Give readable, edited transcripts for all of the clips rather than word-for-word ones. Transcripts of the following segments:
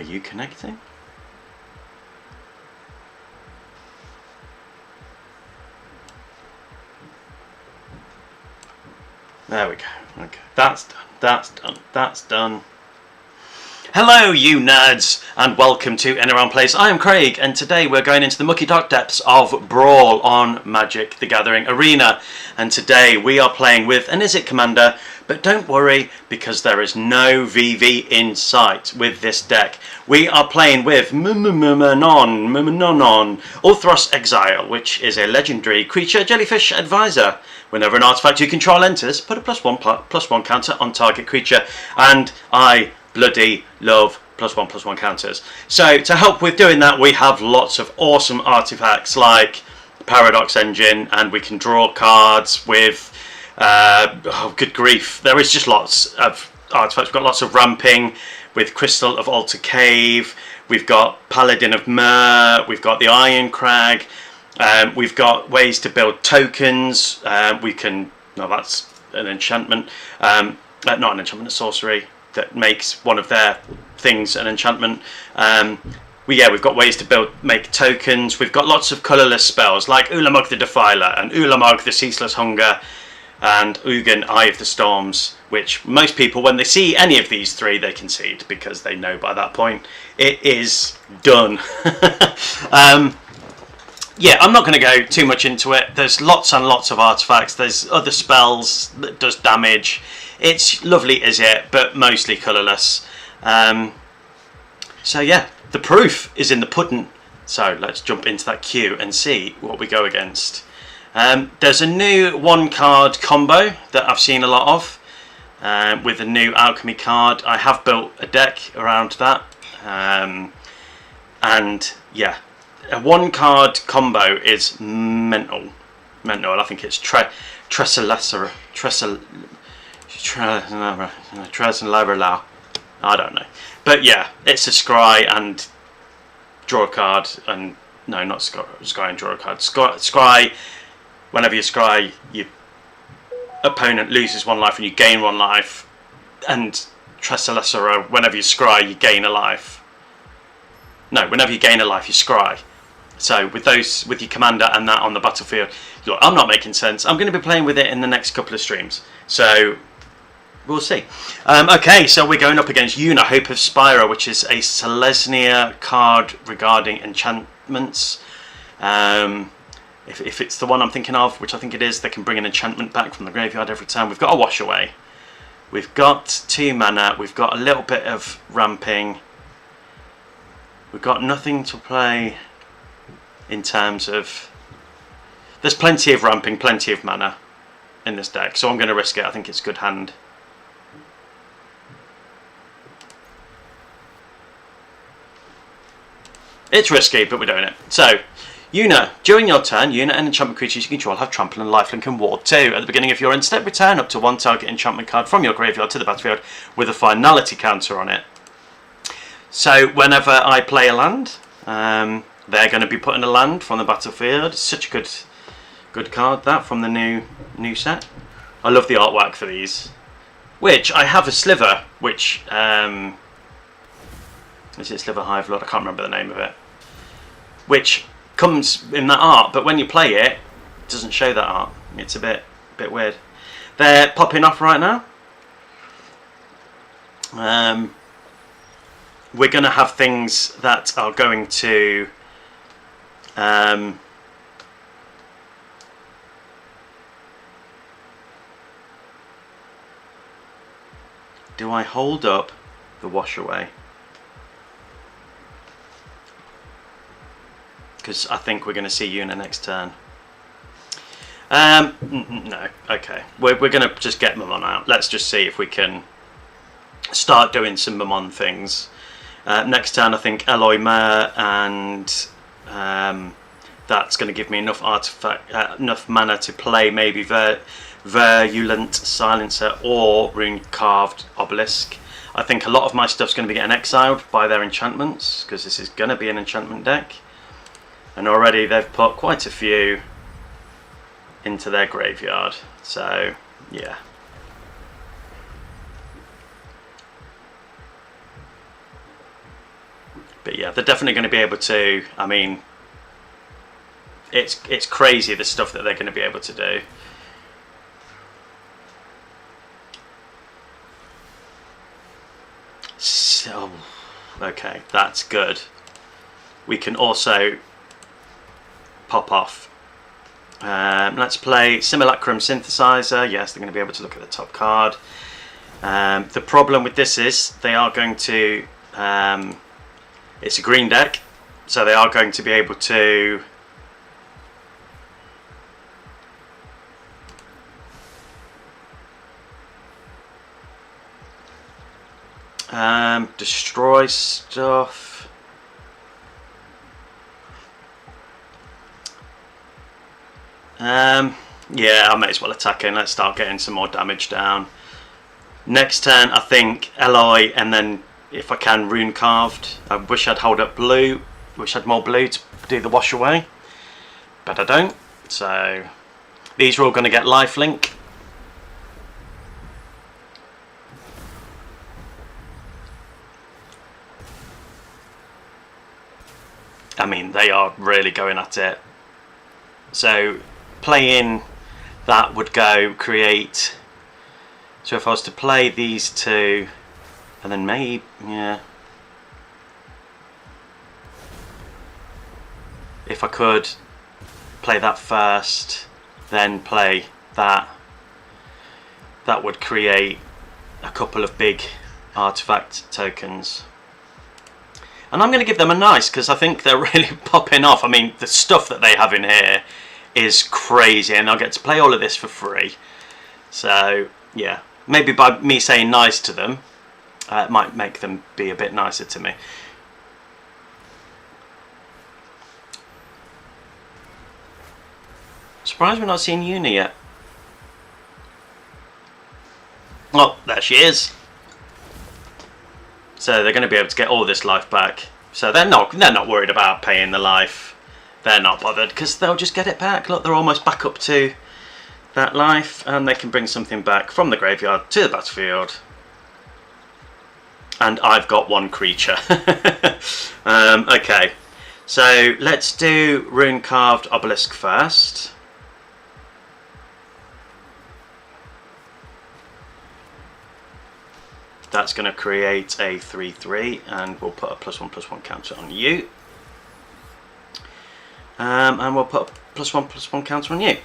you connecting? There we go. Okay, that's done. That's done. That's done. Hello, you nerds, and welcome to In Around Place. I am Craig, and today we're going into the mucky dark depths of Brawl on Magic the Gathering Arena. And today we are playing with an Izzet commander, but don't worry, because there is no VV in sight with this deck. We are playing with Uthros Exile, which is a legendary creature jellyfish advisor. Whenever an artifact you control enters, put a +1/+1 counter on target creature, and I bloody love +1/+1 counters. So to help with doing that, we have lots of awesome artifacts like Paradox Engine, and we can draw cards with oh good grief, there is just lots of artifacts. We've got lots of ramping with Crystal of Altar Cave, we've got Paladin of Myr, we've got the Iron Crag, we've got ways to build tokens. We can, no, that's an enchantment, not an enchantment, a sorcery that makes one of their things an enchantment. We've got ways to make tokens. We've got lots of colourless spells like Ulamog the Defiler and Ulamog the Ceaseless Hunger and Ugin Eye of the Storms, which most people, when they see any of these three, they concede because they know by that point it is done. Yeah, I'm not going to go too much into it. There's lots and lots of artifacts. There's other spells that does damage. It's lovely, is it? But mostly colourless. So yeah, the proof is in the pudding. So let's jump into that queue and see what we go against. There's a new 1-card combo that I've seen a lot of with a new alchemy card. I have built a deck around that. And yeah, a 1-card combo is mental. I think it's Tresilesera. I don't know, but yeah, it's a scry and draw a card, and no, not scry and draw a card. Scry, whenever you scry, your opponent loses 1 life and you gain 1 life, and Tresilesera, whenever you scry, you gain a life. No, whenever you gain a life, you scry. So with those, with your commander and that on the battlefield, look, I'm not making sense. I'm going to be playing with it in the next couple of streams, so we'll see. Okay, so we're going up against Yuna, Hope of Spyro, which is a Selesnia card regarding enchantments. If it's the one I'm thinking of, which I think it is, they can bring an enchantment back from the graveyard every time. We've got a Wash Away. We've got 2 mana. We've got a little bit of ramping. We've got nothing to play in terms of... There's plenty of ramping, plenty of mana in this deck, so I'm going to risk it. I think it's a good hand. It's risky, but we're doing it. So, Yuna, during your turn, Yuna and enchantment creatures you control have trample and lifelink and ward 2. At the beginning of your end step, return up to 1 target enchantment card from your graveyard to the battlefield with a finality counter on it. So, whenever I play a land, they're going to be putting a land from the battlefield. It's such a good card, that, from the new set. I love the artwork for these. Which, I have a Sliver, which... is it Sliver Hive Lord? I can't remember the name of it. Which comes in that art, but when you play it, it doesn't show that art. It's a bit weird. They're popping off right now. We're going to have things that are going to... do I hold up the Wash Away? Because I think we're going to see Yuna next turn. No, okay. We're going to just get Mammon out. Let's just see if we can start doing some Mammon things. Next turn, I think Alloy Mare, and that's going to give me enough enough mana to play maybe Virulent Silencer or Rune Carved Obelisk. I think a lot of my stuff's going to be getting exiled by their enchantments, because this is going to be an enchantment deck. And already they've put quite a few into their graveyard. So, yeah. yeah, they're definitely going to be able to. I mean, it's crazy the stuff that they're going to be able to do. So, okay, that's good. We can also pop off. Let's play Simulacrum Synthesizer. Yes, they're going to be able to look at the top card. The problem with this is they are going to... it's a green deck, so they are going to be able to... destroy stuff. Yeah, I may as well attack in. Let's start getting some more damage down. Next turn, I think Alloy, and then if I can, Rune Carved. I wish I'd hold up blue. Wish I had more blue to do the wash away, but I don't. So these are all going to get lifelink. I mean, they are really going at it. So playing that would go create. So if I was to play these two, and then maybe, yeah. If I could play that first, then play that, that would create a couple of big artifact tokens. And I'm going to give them a nice, because I think they're really popping off. I mean, the stuff that they have in here is crazy, and I'll get to play all of this for free. So, yeah. Maybe by me saying nice to them, it might make them be a bit nicer to me. Surprised we're not seeing Uni yet. Oh, there she is. So they're going to be able to get all this life back. So they're not worried about paying the life. They're not bothered because they'll just get it back. Look, they're almost back up to that life, and they can bring something back from the graveyard to the battlefield. And I've got one creature. Okay, so let's do Rune Carved Obelisk first. That's going to create a 3/3, and we'll put a +1/+1 counter on you. And we'll put a +1/+1 counter on you.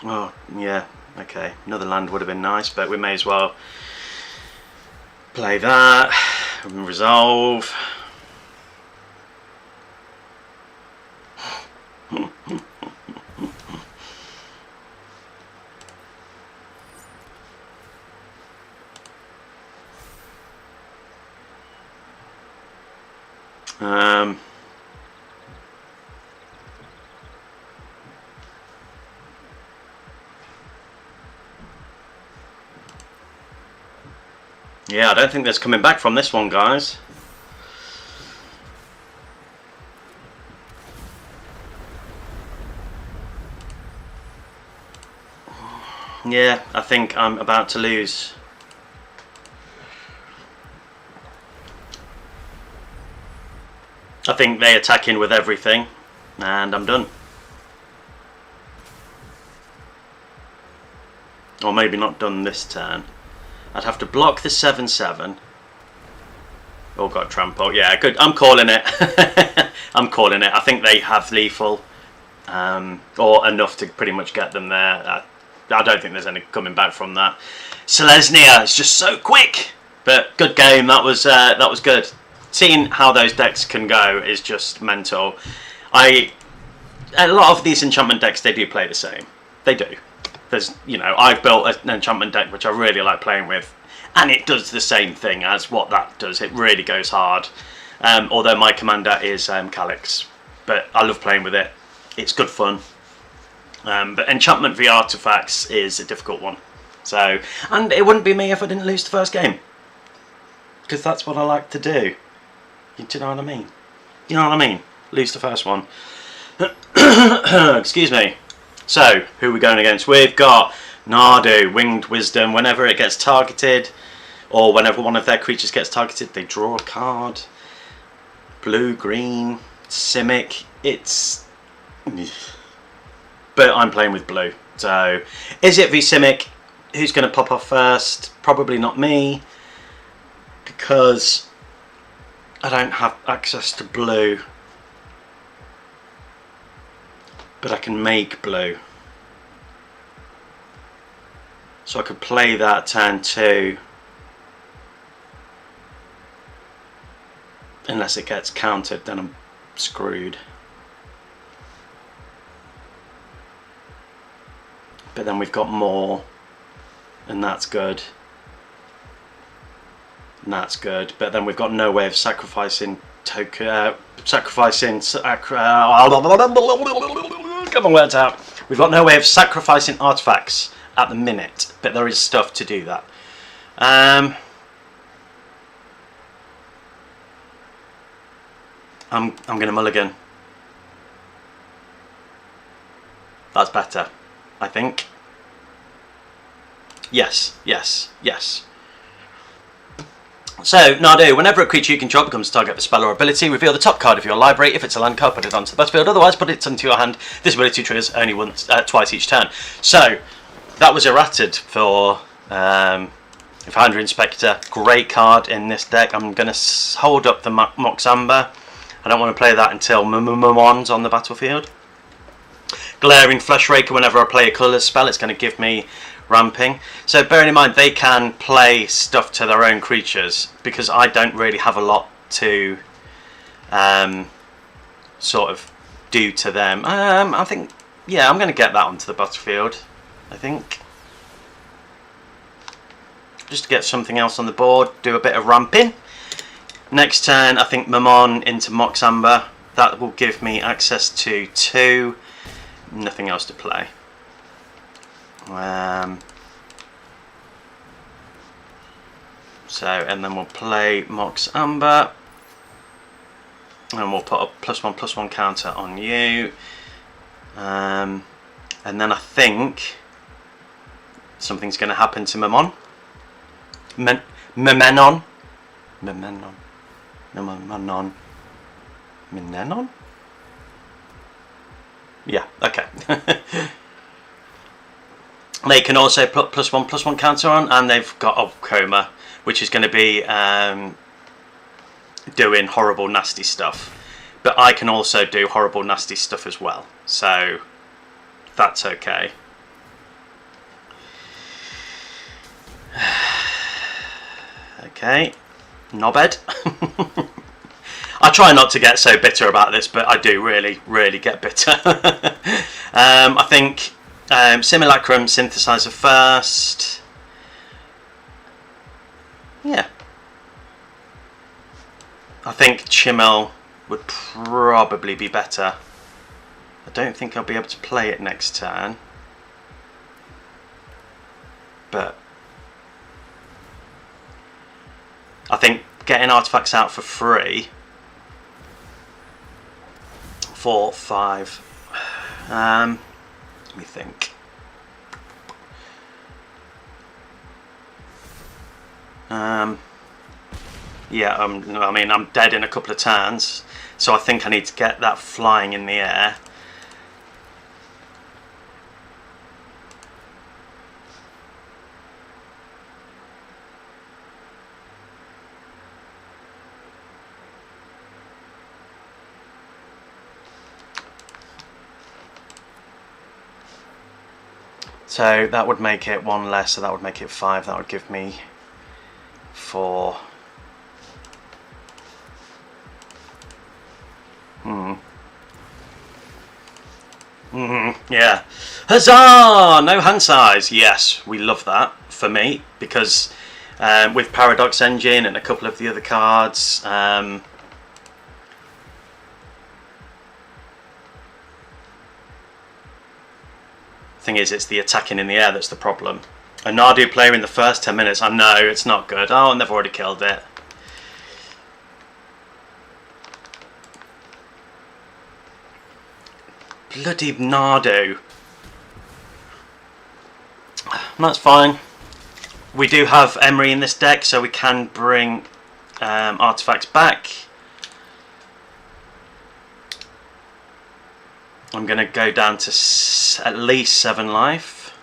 Oh, yeah, okay. Another land would have been nice, but we may as well play that and resolve. Yeah, I don't think there's coming back from this one, guys. Yeah, I think I'm about to lose. I think they attack in with everything, and I'm done. Or maybe not done this turn. I'd have to block the 7/7. Oh, got trample. Yeah, good. I'm calling it. I'm calling it. I think they have lethal, or enough to pretty much get them there. I don't think there's any coming back from that. Selesnia is just so quick, but good game. That was good. Seeing how those decks can go is just mental. A lot of these enchantment decks, they do play the same. They do. There's, you know, I've built an enchantment deck which I really like playing with, and it does the same thing as what that does. It really goes hard. Although my commander is Calyx, but I love playing with it. It's good fun. But enchantment v artifacts is a difficult one. So, and it wouldn't be me if I didn't lose the first game, because that's what I like to do. Do you know what I mean? You know what I mean? Lose the first one. Excuse me. So, who are we going against? We've got Nardu, Winged Wisdom. Whenever it gets targeted, or whenever one of their creatures gets targeted, they draw a card. Blue, green, Simic. It's... But I'm playing with blue. So, Izzet v Simic. Who's going to pop off first? Probably not me, because I don't have access to blue. But I can make blue. So I could play that turn 2. Unless it gets countered, then I'm screwed. But then we've got more, and that's good. And that's good. But then we've got no way of sacrificing token. Get my words out. We've got no way of sacrificing artifacts at the minute, but there is stuff to do that. I'm going to mulligan. That's better, I think. Yes, yes, yes. So, Nardu, whenever a creature you control becomes a target of a spell or ability, reveal the top card of your library. If it's a land card, put it onto the battlefield. Otherwise, put it into your hand. This ability triggers only twice each turn. So, that was errated for Foundry Inspector. Great card in this deck. I'm going to hold up the Mox Amber. I don't want to play that until Mamon's on the battlefield. Glaring Flesh Raker, whenever I play a colours spell, it's going to give me ramping. So bearing in mind they can play stuff to their own creatures, because I don't really have a lot to sort of do to them. I think, yeah, I'm going to get that onto the battlefield, I think. Just to get something else on the board, do a bit of ramping. Next turn, I think Mamon into Mox Amber. That will give me access to 2. Nothing else to play. So, and then we'll play Mox Amber. And we'll put a +1/+1 counter on you. And then I think something's going to happen to Mamon. Memenon. Yeah, okay. They can also put +1/+1 counter on, and they've got a coma, which is going to be doing horrible nasty stuff. But I can also do horrible nasty stuff as well, so that's okay. Okay, knobhead. I try not to get so bitter about this, but I do really get bitter. I think Simulacrum Synthesizer first. Yeah. I think Chimmel would probably be better. I don't think I'll be able to play it next turn. But I think getting artifacts out for free. 4, 5. Let me think. Yeah, I mean, I'm dead in a couple of turns, so I think I need to get that flying in the air. So that would make it 1 less, so that would make it 5. That would give me 4. Yeah. Huzzah! No hand size. Yes, we love that for me, because with Paradox Engine and a couple of the other cards, thing is, it's the attacking in the air that's the problem. A Nardu player in the first 10 minutes, I know, it's not good. Oh, and they've already killed it. Bloody Nardu. That's fine. We do have Emery in this deck, so we can bring artifacts back. I'm going to go down to at least 7 life.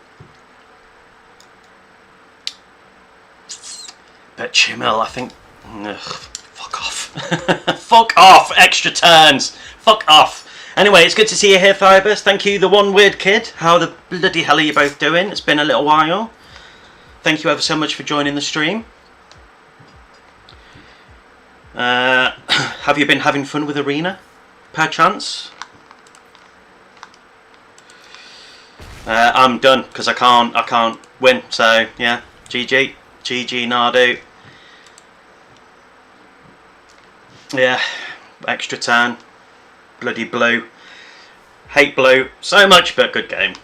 But Chimil, I think... Ugh, fuck off. Fuck off! Extra turns! Fuck off! Anyway, it's good to see you here, Thibus. Thank you, the one weird kid. How the bloody hell are you both doing? It's been a little while. Thank you ever so much for joining the stream. Have you been having fun with Arena, perchance? I'm done because I can't win. So yeah, GG, Nardo. Yeah, extra turn. Bloody blue. Hate blue so much, but good game.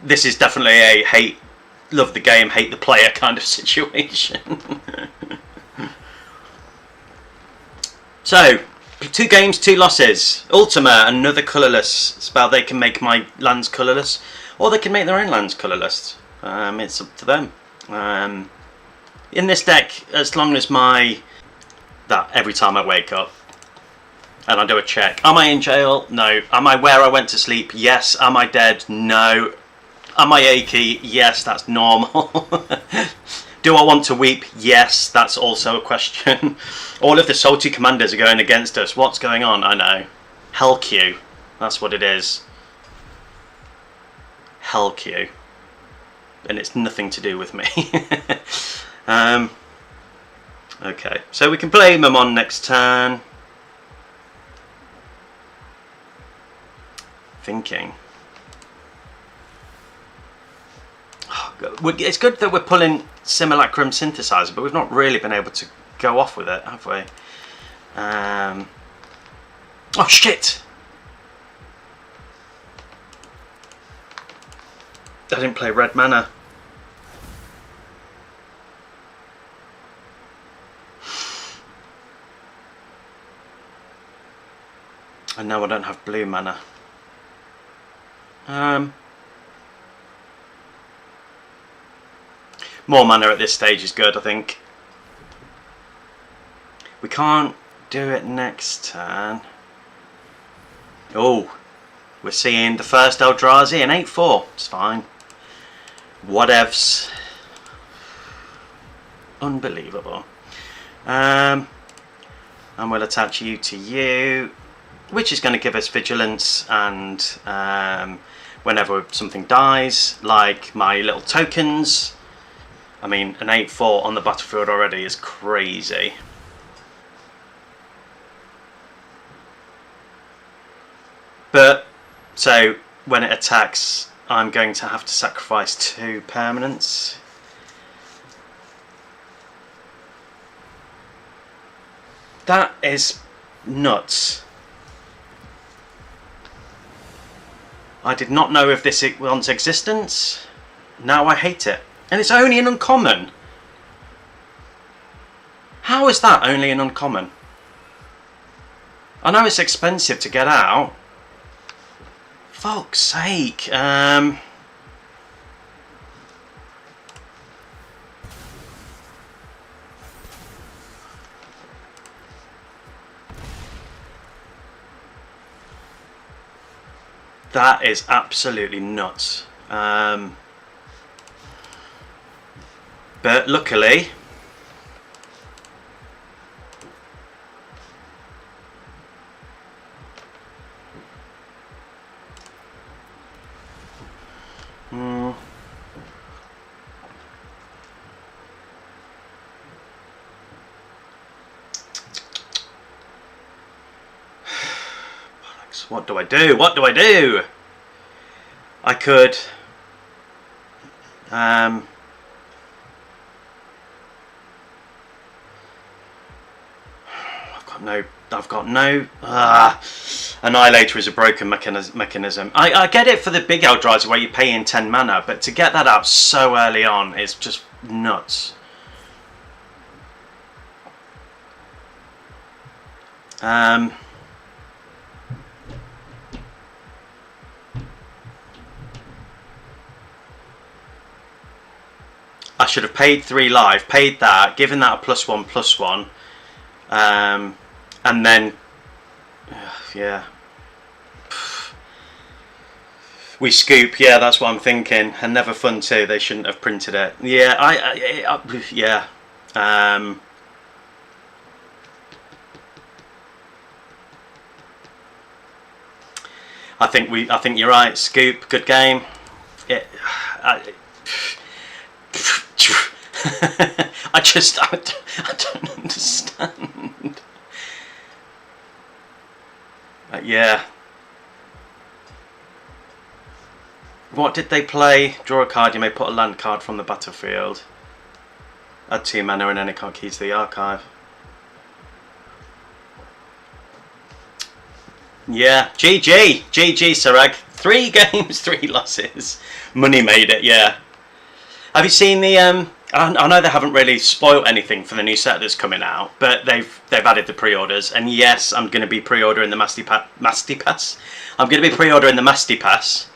This is definitely a hate, love the game, hate the player kind of situation. So, 2 games, 2 losses. Ultima, another colourless spell. They can make my lands colourless, or they can make their own lands colourless. It's up to them. In this deck, as long as every time I wake up and I do a check. Am I in jail? No. Am I where I went to sleep? Yes. Am I dead? No. Am I achy? Yes, that's normal. Do I want to weep? Yes, that's also a question. All of the salty commanders are going against us. What's going on? I know. Hell Q. That's what it is. Hell Q. And it's nothing to do with me. Okay, so we can play Mammon next turn. Thinking. Oh, it's good that we're pulling Simulacrum Synthesizer, but we've not really been able to go off with it, have we? Oh shit! I didn't play red mana. And now I don't have blue mana. More mana at this stage is good, I think. We can't do it next turn. Oh, we're seeing the first Eldrazi in 8-4. It's fine. Whatevs. Unbelievable. And we'll attach you to you, which is going to give us vigilance and whenever something dies, like my little tokens. I mean, an 8-4 on the battlefield already is crazy. But, so, when it attacks, I'm going to have to sacrifice 2 permanents. That is nuts. I did not know of this one's existence. Now I hate it. And it's only an uncommon. How is that only an uncommon? I know it's expensive to get out. Fuck's sake. That is absolutely nuts. But luckily, what do I do? What do I do? I could I've got no Annihilator is a broken mechanism. I get it for the big Eldrazi where you pay in 10 mana, but to get that out so early on is just nuts. should have paid 3 life, paid that, given that a +1/+1, and then yeah, we scoop. Yeah, that's what I'm thinking. And Never Fun too. They shouldn't have printed it. Yeah, yeah. I think you're right. Scoop, good game. I don't understand. Yeah. What did they play? Draw a card. You may put a land card from the battlefield. Add 2 mana and any card keys to the archive. Yeah, GG, Sarag. 3 games, 3 losses. Money made it, yeah. Have you seen the? I know they haven't really spoiled anything for the new set that's coming out, but they've added the pre-orders. And yes, I'm going to be pre-ordering the Masty Pass. I'm going to be pre-ordering the Masty Pass,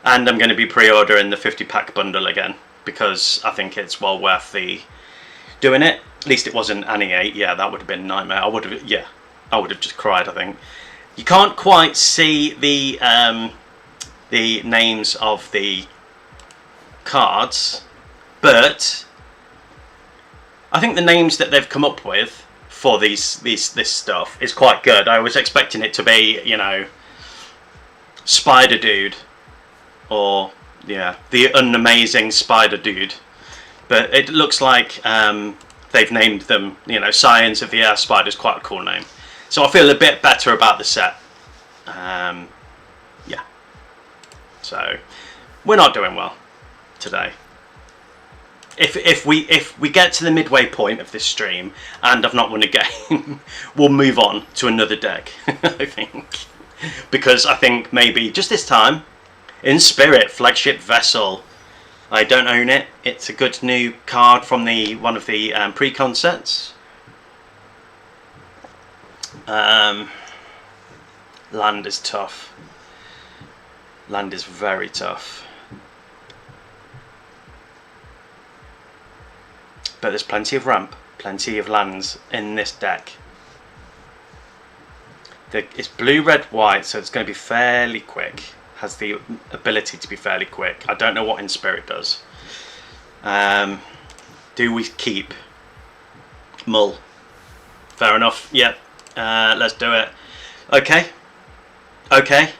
and I'm going to be pre-ordering the 50-pack bundle again because I think it's well worth the doing it. At least it wasn't an E8. Yeah, that would have been a nightmare. I would have just cried. I think. You can't quite see the names of the cards, but I think the names that they've come up with for this stuff is quite good. I was expecting it to be, you know, Spider Dude, or yeah, the Unamazing Spider Dude, but it looks like they've named them, you know, Science of the Air Spider's quite a cool name. So I feel a bit better about the set. Yeah. So we're not doing well today. If we get to the midway point of this stream and I've not won a game, we'll move on to another deck. I think, because I think maybe just this time, Inspirit Flagship Vessel. I don't own it. It's a good new card from one of the pre-con sets. Land is tough. Land is very tough. But there's plenty of ramp, plenty of lands in this deck. It's blue, red, white, so it's going to be fairly quick. Has the ability to be fairly quick. I don't know what Inspirit does. Do we keep? Mull. Fair enough. Yep. Let's do it. Okay. Okay.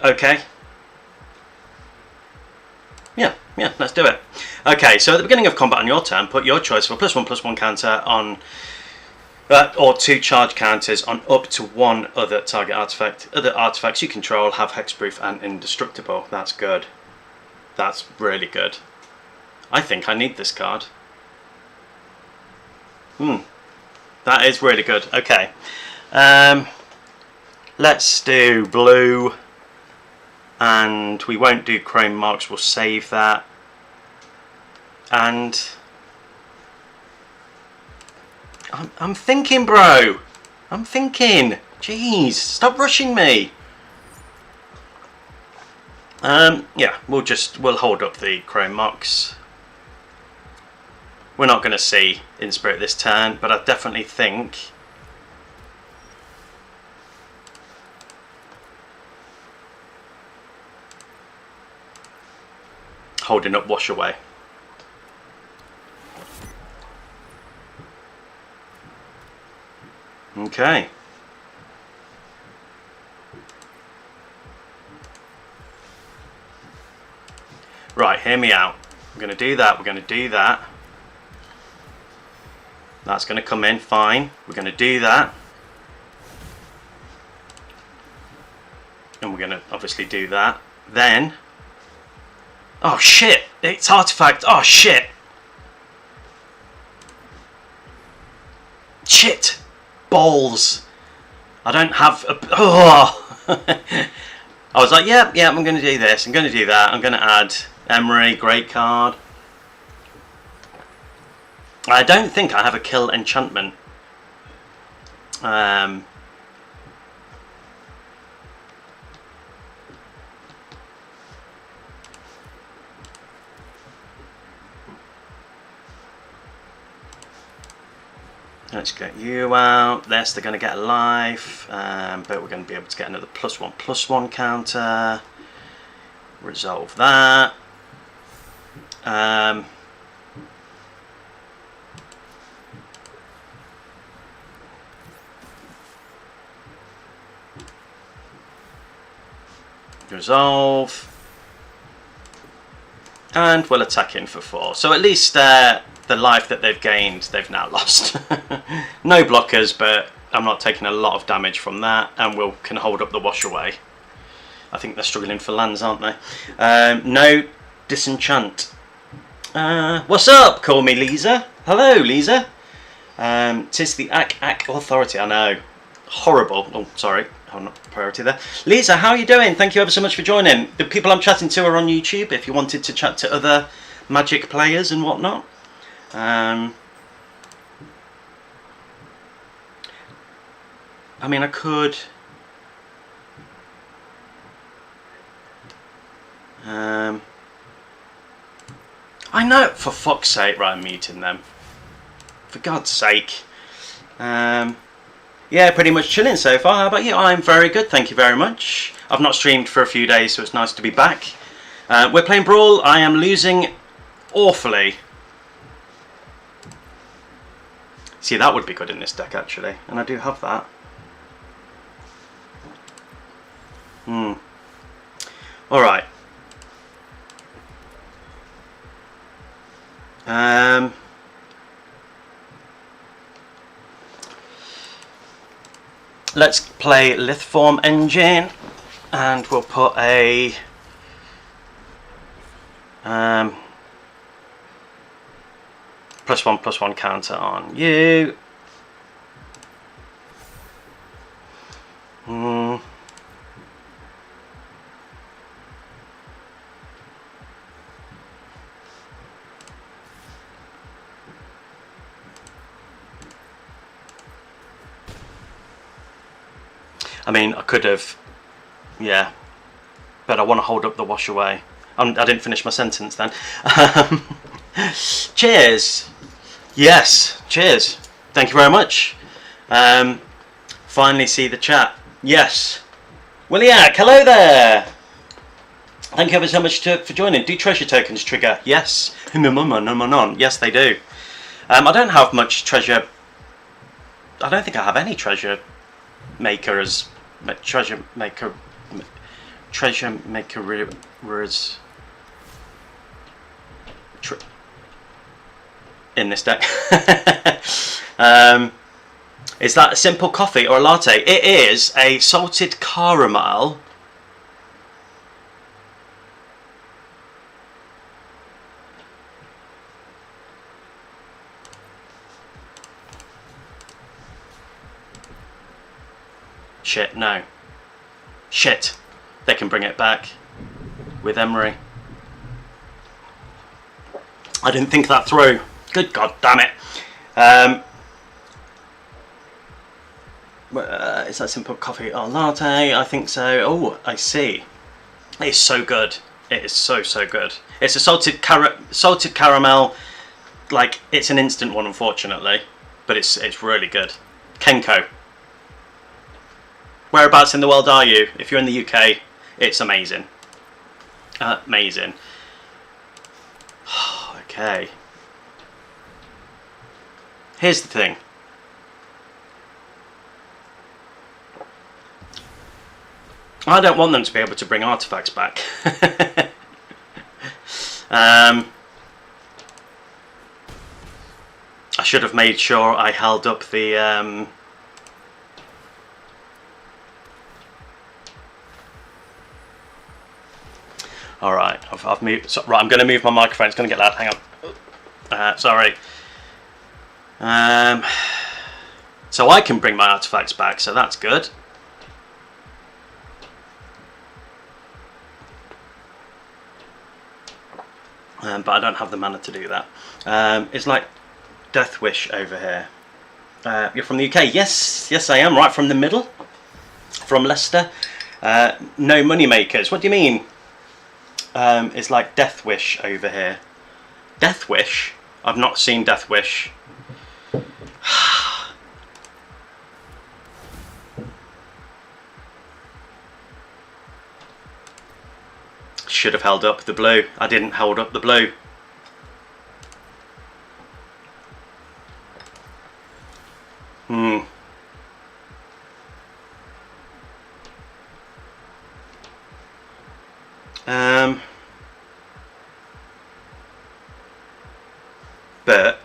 Okay. Yeah, let's do it. Okay, so at the beginning of combat on your turn, put your choice of a +1/+1 counter on, or 2 charge counters on up to 1 other target artifact. Other artifacts you control have hexproof and indestructible. That's good. That's really good. I think I need this card. That is really good. Okay. Let's do blue. And we won't do Chrome Mox. We'll save that. And I'm thinking, bro. I'm thinking. Jeez, stop rushing me. Yeah, we'll hold up the Chrome Mox. We're not going to see Inspirit this turn, but I definitely think holding up Wash Away. Okay. Right, hear me out. We're going to do that. We're going to do that. That's going to come in fine. We're going to do that. And we're going to obviously do that. Then, oh shit, it's artifact. Oh shit. Shit. Balls. I don't have a, oh. I was like, yeah, I'm going to do this. I'm going to do that. I'm going to add Emery, great card. I don't think I have a kill enchantment. Let's get you out. They're going to get a life, but we're going to be able to get another +1/+1 counter. Resolve that. Resolve. And we'll attack in for 4. So at least the life that they've gained, they've now lost. No blockers, but I'm not taking a lot of damage from that, and we can hold up the wash away. I think they're struggling for lands, aren't they? No disenchant. What's up? Call me Lisa. Hello, Lisa. 'Tis the Ak Authority. I know. Horrible. Oh, sorry. I'm not priority there. Lisa, how are you doing? Thank you ever so much for joining. The people I'm chatting to are on YouTube if you wanted to chat to other Magic players and whatnot. I mean, I could... I know, for fuck's sake, right, I'm muting them. For God's sake. Yeah, pretty much chilling so far. How about you? I'm very good, thank you very much. I've not streamed for a few days, so it's nice to be back. We're playing Brawl. I am losing awfully. See, that would be good in this deck, actually. And I do have that. Alright. Let's play Lithform Engine, and we'll put a +1/+1 counter on you. I mean, I could have, yeah, but I want to hold up the wash away. I didn't finish my sentence then. Cheers. Yes, cheers. Thank you very much. Finally see the chat. Yes. Williak, hello there. Thank you ever so much for joining. Do treasure tokens trigger? Yes. Yes, they do. I don't have much treasure. I don't think I have any treasure makers. Treasure maker in this deck. Is that a simple coffee or a latte? It is a salted caramel. Shit, no. Shit. They can bring it back with Emery. I didn't think that through. Good God damn it. Is that simple coffee or latte? I think so. Oh, I see. It's so good. It is so good. It's a salted caramel. Like, it's an instant one, unfortunately, but it's really good. Kenko. Whereabouts in the world are you? If you're in the UK, it's amazing. Amazing. Okay. Here's the thing. I don't want them to be able to bring artifacts back. I should have made sure I held up the... All right, I've moved. So, right, I'm going to move my microphone. It's going to get loud. Hang on. Sorry. So I can bring my artifacts back, so that's good. But I don't have the mana to do that. It's like Death Wish over here. You're from the UK? Yes, yes I am. Right from the middle. From Leicester. No money makers. What do you mean? It's like Death Wish over here. Death Wish? I've not seen Death Wish. should have held up the blue. I didn't hold up the blue. But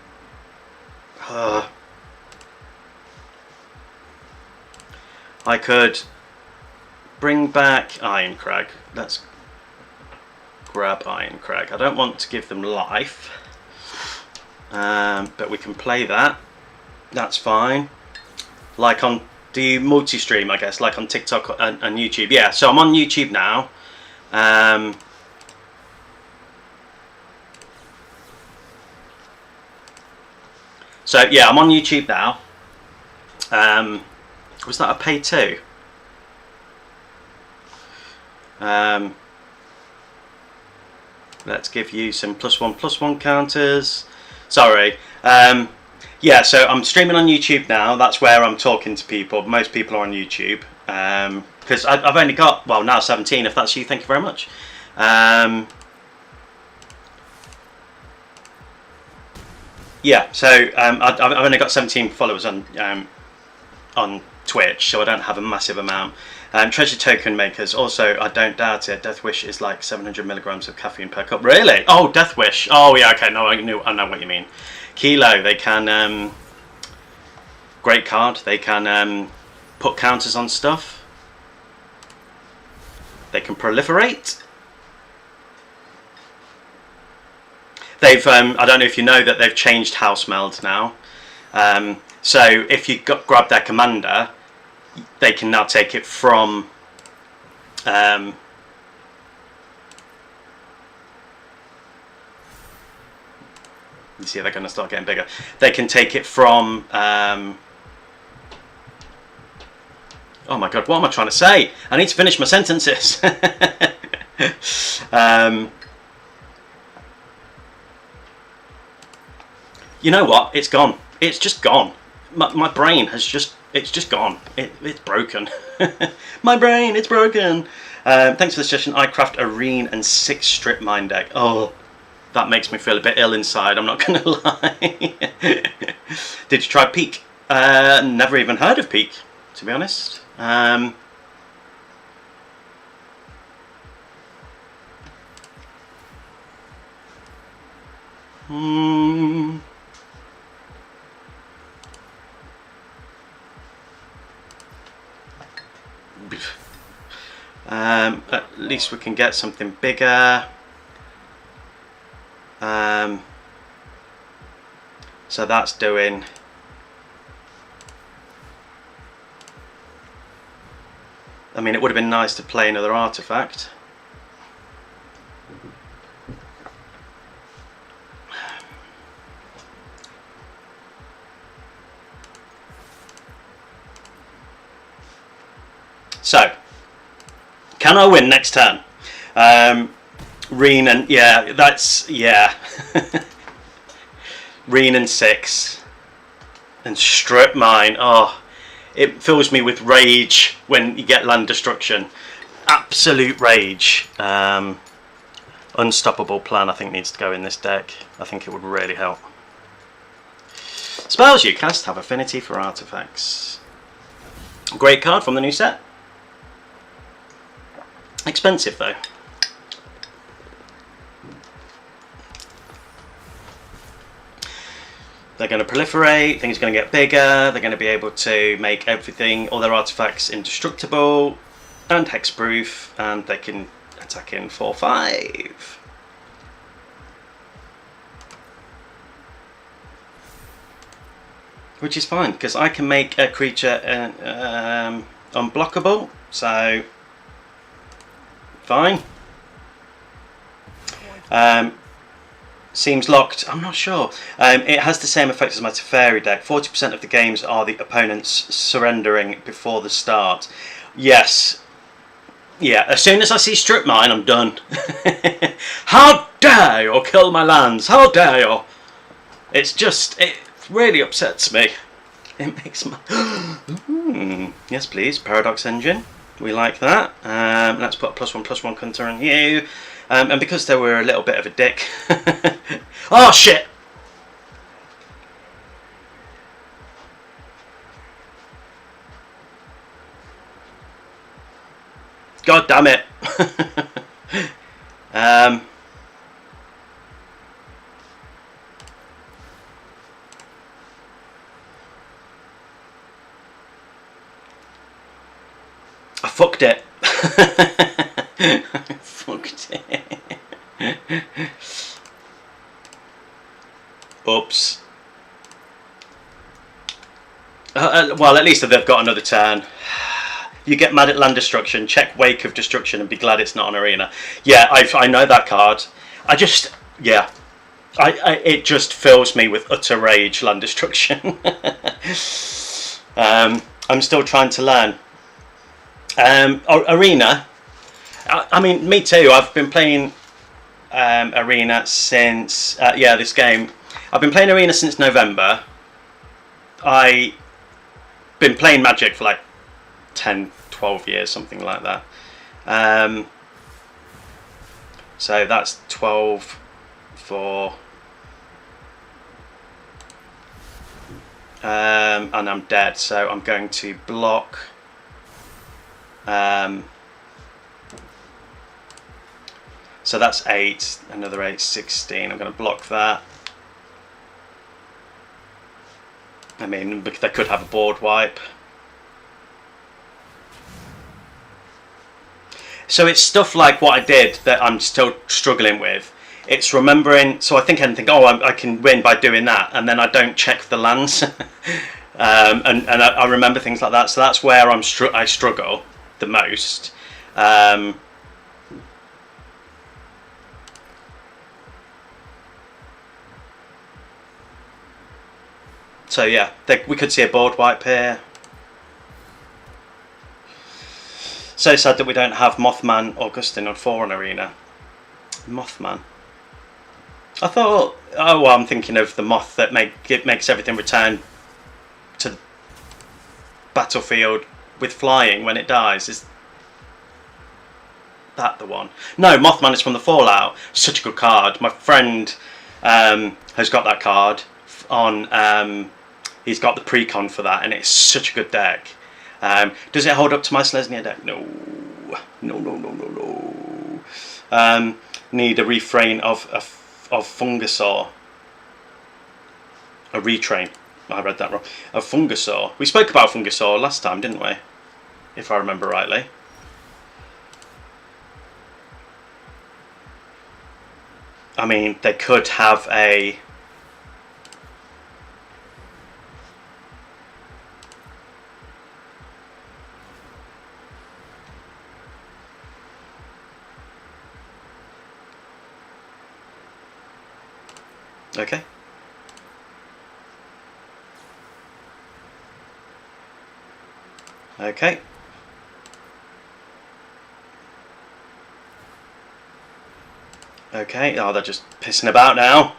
I could bring back Iron Crag. Let's grab Iron Crag. I don't want to give them life, but we can play that. That's fine. Like on the multi-stream, I guess, like on TikTok and YouTube. Yeah, so I'm on YouTube now. So yeah, I'm on YouTube now. Was that a pay 2? Let's give you some +1/+1 counters. Sorry. Yeah, so I'm streaming on YouTube now. That's where I'm talking to people. Most people are on YouTube. Because I've only got, well, now 17. If that's you, thank you very much. Yeah, so I've only got 17 followers on Twitch, so I don't have a massive amount. Treasure token makers, also, I don't doubt it. Death Wish is like 700 milligrams of caffeine per cup. Really? Oh, Death Wish. Oh, yeah, okay. No, I know what you mean. Kilo, they can. Great card. They can put counters on stuff. They can proliferate. They've. I don't know if you know that they've changed House Meld now. So if you grab their commander, they can now take it from you see they're going to start getting bigger. They can take it from oh my god, what am I trying to say? I need to finish my sentences. You know what? It's gone. It's just gone. My brain has just, it's just gone. It's broken. My brain, it's broken. Thanks for the suggestion. I craft a Reen and 6 strip mine deck. Oh, that makes me feel a bit ill inside, I'm not going to lie. Did you try Peak? Never even heard of Peak, to be honest. At least we can get something bigger. So that's doing. I mean, it would have been nice to play another artifact. So, can I win next turn? Reen and, yeah, that's, yeah. Reen and 6. And strip mine. Oh, it fills me with rage when you get land destruction. Absolute rage. Unstoppable Plan, I think, needs to go in this deck. I think it would really help. Spells you cast have affinity for artifacts. Great card from the new set. Expensive though. They're going to proliferate, things are going to get bigger, they're going to be able to make everything, all their artifacts indestructible and hexproof, and they can attack in 4/5. Which is fine, because I can make a creature unblockable, so fine. Seems locked. I'm not sure. It has the same effect as my Teferi deck. 40% of the games are the opponents surrendering before the start. Yes. Yeah, as soon as I see strip mine, I'm done. How dare you kill my lands? How dare you? It's just, it really upsets me. It makes my... Yes, please. Paradox Engine. We like that. Let's put a +1/+1 counter on you. And because they were a little bit of a dick. Oh shit! God damn it! I fucked it. I fucked it. Oops. Well, at least they've got another turn. You get mad at land destruction, check Wake of Destruction and be glad it's not on Arena. Yeah, I know that card. I just, yeah. It just fills me with utter rage, land destruction. I'm still trying to learn. Arena, I mean, me too. I've been playing Arena since, yeah, this game. I've been playing Arena since November. I've been playing Magic for like 10, 12 years, something like that. So that's 12 for... and I'm dead, so I'm going to block... so that's 8, another 8, 16. I'm going to block that. I mean, they could have a board wipe. So it's stuff like what I did that I'm still struggling with. It's remembering, so I think oh, I can win by doing that, and then I don't check the lands. and I remember things like that, so that's where I struggle the most. So yeah, we could see a board wipe here. So sad that we don't have Mothman, Augustin, or 4 on Arena. Mothman. I thought, oh well, I'm thinking of the moth that makes everything return to battlefield with flying when it dies. Is that the one? No, Mothman is from the Fallout. Such a good card. My friend has got that card on. He's got the precon for that, and it's such a good deck. Does it hold up to my Selesnia deck? No. Need a refrain of Fungusaur. A retrain. I read that wrong. A Fungusaur. We spoke about Fungusaur last time, didn't we? If I remember rightly. I mean, they could have a... Okay. Okay. Okay. Oh, they're just pissing about now.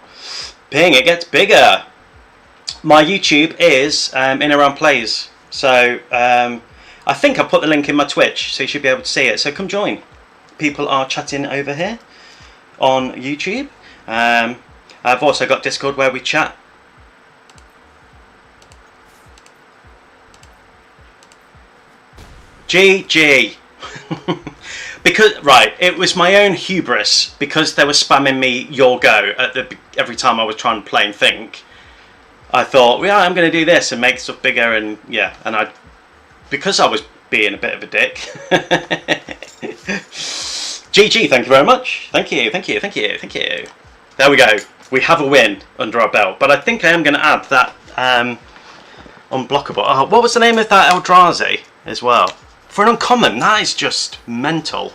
Ping, it gets bigger. My YouTube is in around plays. So I think I put the link in my Twitch, so you should be able to see it. So come join. People are chatting over here on YouTube. I've also got Discord where we chat. GG. Because, right, it was my own hubris, because they were spamming me your go every time I was trying to play and think. I thought, yeah, I'm going to do this and make stuff bigger, and yeah, and because I was being a bit of a dick. GG, thank you very much. Thank you. There we go. We have a win under our belt, but I think I am going to add that unblockable. Oh, what was the name of that Eldrazi as well? For an uncommon, that is just mental.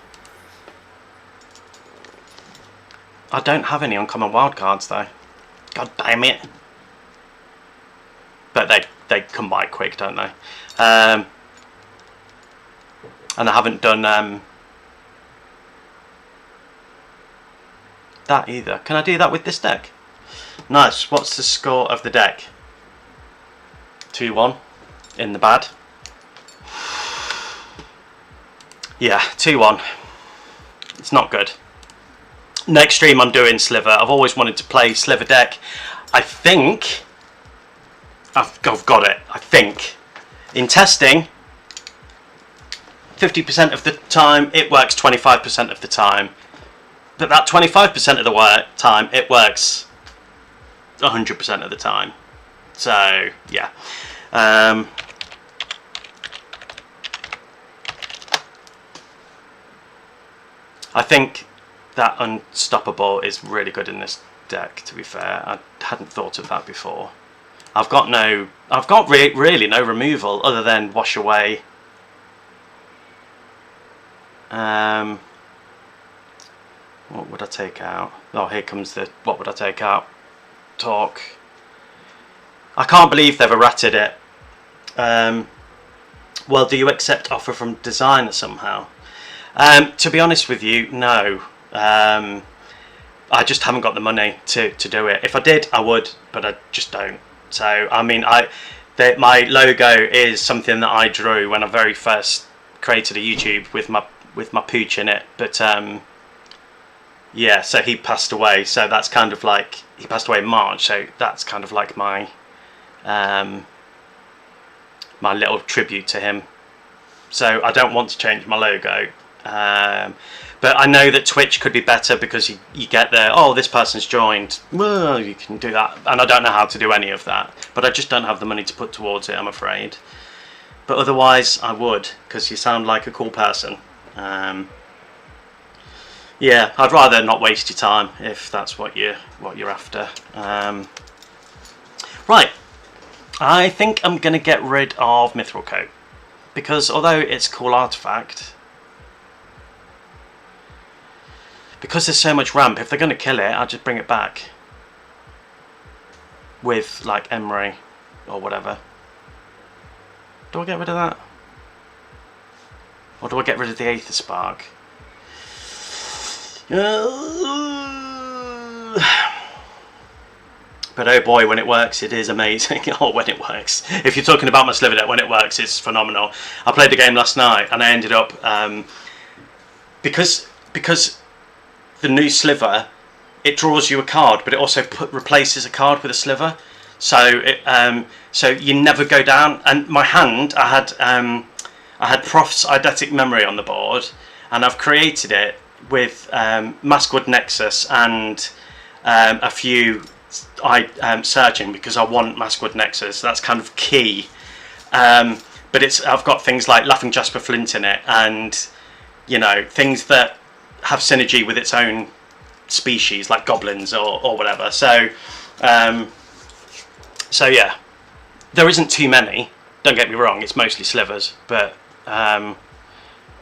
I don't have any uncommon wildcards though. God damn it. But they come by quick, don't they? And I haven't done that either. Can I do that with this deck? Nice. What's the score of the deck? 2-1 in the bad. Yeah, 2-1. It's not good. Next stream I'm doing Sliver. I've always wanted to play Sliver deck. I think I've got it. I think in testing, 50% of the time it works 25% of the time, but that 25% of the time it works 100% of the time. So yeah. I think that Unstoppable is really good in this deck, to be fair. I hadn't thought of that before. I've got really no removal other than Wash Away. What would I take out? Oh, here comes the what would I take out talk. I can't believe they've errated it. Well, do you accept offer from designer somehow? To be honest with you, no. I just haven't got the money to do it. If I did, I would, but I just don't. So I mean, my logo is something that I drew when I very first created a YouTube with my pooch in it. But yeah, so he passed away. So that's kind of like, he passed away in March. So that's kind of like my my little tribute to him. So I don't want to change my logo. But I know that Twitch could be better because you get there, oh, this person's joined, well, you can do that, and I don't know how to do any of that, but I just don't have the money to put towards it, I'm afraid. But otherwise I would, because you sound like a cool person. Yeah, I'd rather not waste your time if that's what you're after. Right, I think I'm gonna get rid of Mithril Coat, because although it's a cool artifact, because there's so much ramp, if they're going to kill it, I'll just bring it back with like Emery or whatever. Do I get rid of that? Or do I get rid of the Aether Spark? But oh boy, when it works, it is amazing. Oh, when it works. If you're talking about my Sliver deck, when it works, it's phenomenal. I played the game last night and I ended up, because the new Sliver, it draws you a card, but it also replaces a card with a Sliver, so so you never go down. And my hand, I had Proph's Eidetic Memory on the board, and I've created it with Maskwood Nexus and a few searching, because I want Maskwood Nexus. That's kind of key. But I've got things like Laughing Jasper Flint in it, and you know, things that have synergy with its own species, like goblins or whatever. So so yeah, there isn't too many, don't get me wrong, it's mostly slivers, but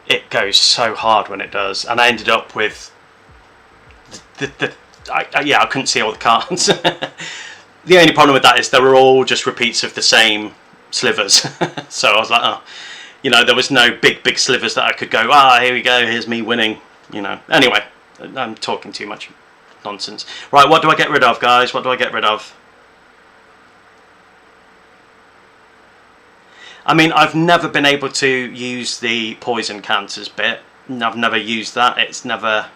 it goes so hard when it does. And I ended up with yeah, I couldn't see all the cards. The only problem with that is they were all just repeats of the same slivers. So I was like, oh, you know, there was no big slivers that I could go, here we go, here's me winning. You know, anyway, I'm talking too much nonsense. Right, what do I get rid of, guys? What do I get rid of? I mean, I've never been able to use the poison counters bit. I've never used that. It's never,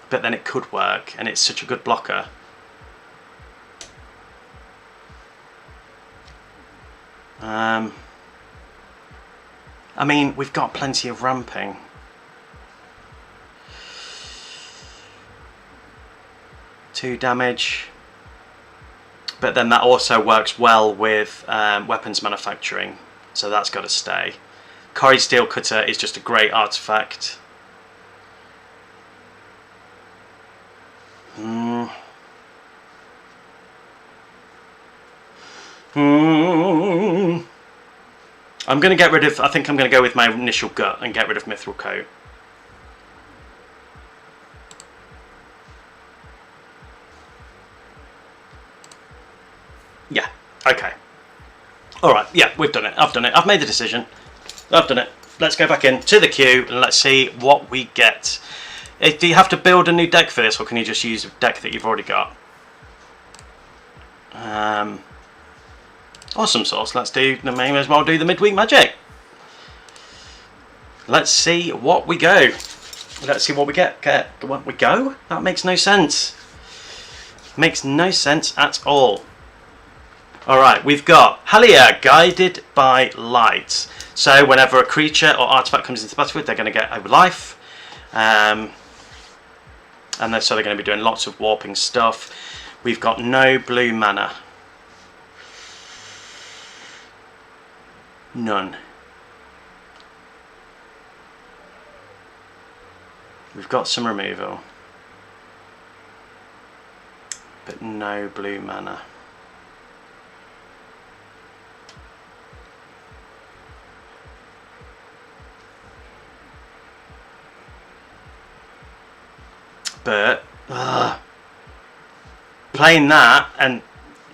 but then it could work, and it's such a good blocker. I mean, we've got plenty of ramping. 2 damage, but then that also works well with weapons manufacturing, so that's got to stay. A-Cori-Steel Cutter is just a great artifact. I'm going to get rid of, I think I'm going to go with my initial gut and get rid of Mithril Coat. Yeah, okay. Alright, yeah, we've done it. I've done it. I've made the decision. I've done it. Let's go back in to the queue and let's see what we get. Do you have to build a new deck for this, or can you just use a deck that you've already got? Awesome sauce. Let's do, may as well do the midweek magic. Let's see what we go. Let's see what we get. What we go? That makes no sense. Makes no sense at all. Alright, we've got Halia, Guided by Light. So whenever a creature or artifact comes into the battlefield, they're going to get a life. And so they're going to be doing lots of warping stuff. We've got no blue mana. None. We've got some removal. But no blue mana. But playing that, and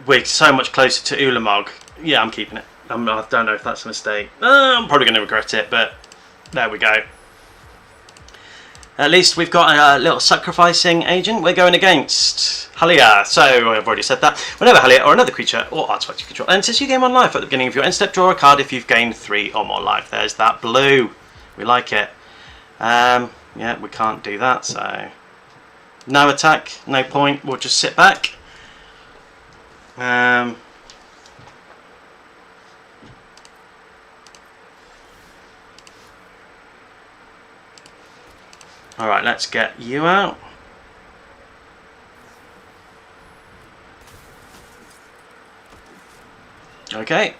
we're so much closer to Ulamog. Yeah, I'm keeping it. I don't know if that's a mistake. I'm probably going to regret it, but there we go. At least we've got a little sacrificing agent we're going against. Halia. So I've already said that. Whenever Halia or another creature or artifact you control enters, you gain 1 life. At the beginning of your end step, draw a card if you've gained 3 or more life. There's that blue. We like it. Yeah, we can't do that, so no attack, no point. We'll just sit back. Alright, let's get you out. Okay.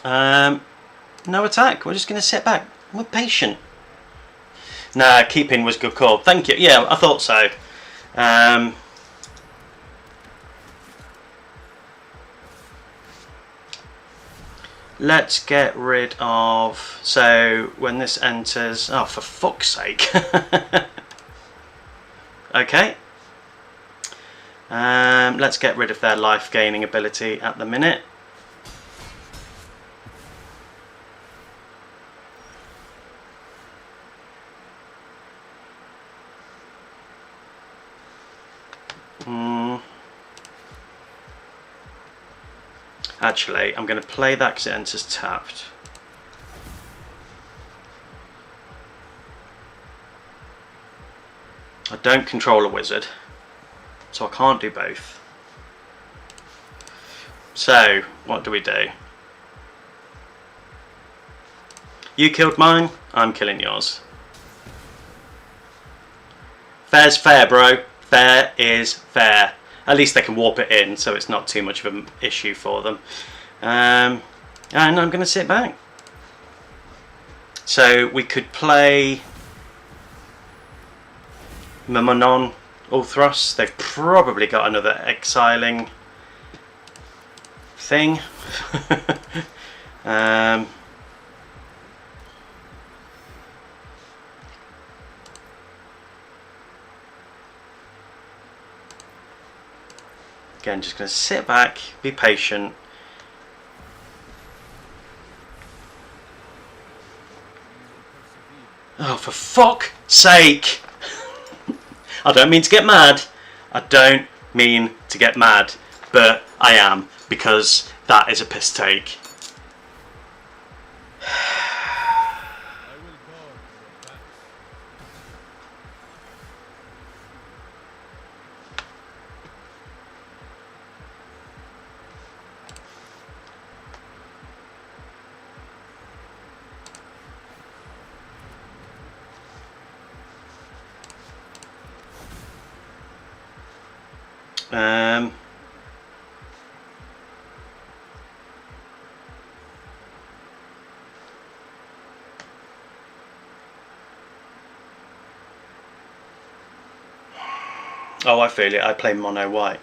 No attack. We're just going to sit back. We're patient. Nah, keeping was good call. Thank you. Yeah, I thought so. Let's get rid of... So, when this enters... Oh, for fuck's sake. Okay. Let's get rid of their life gaining ability at the minute. Actually, I'm going to play that because it enters tapped. I don't control a wizard, so I can't do both. So, what do we do? You killed mine, I'm killing yours. Fair's fair, bro. Fair is fair. At least they can warp it in, so it's not too much of an issue for them. And I'm going to sit back. So we could play Mamonon Uthros. They've probably got another exiling thing. Again, just going to sit back, be patient. Oh, for fuck's sake! I don't mean to get mad. I don't mean to get mad, but I am, because that is a piss take. Oh, I feel it. I play mono white.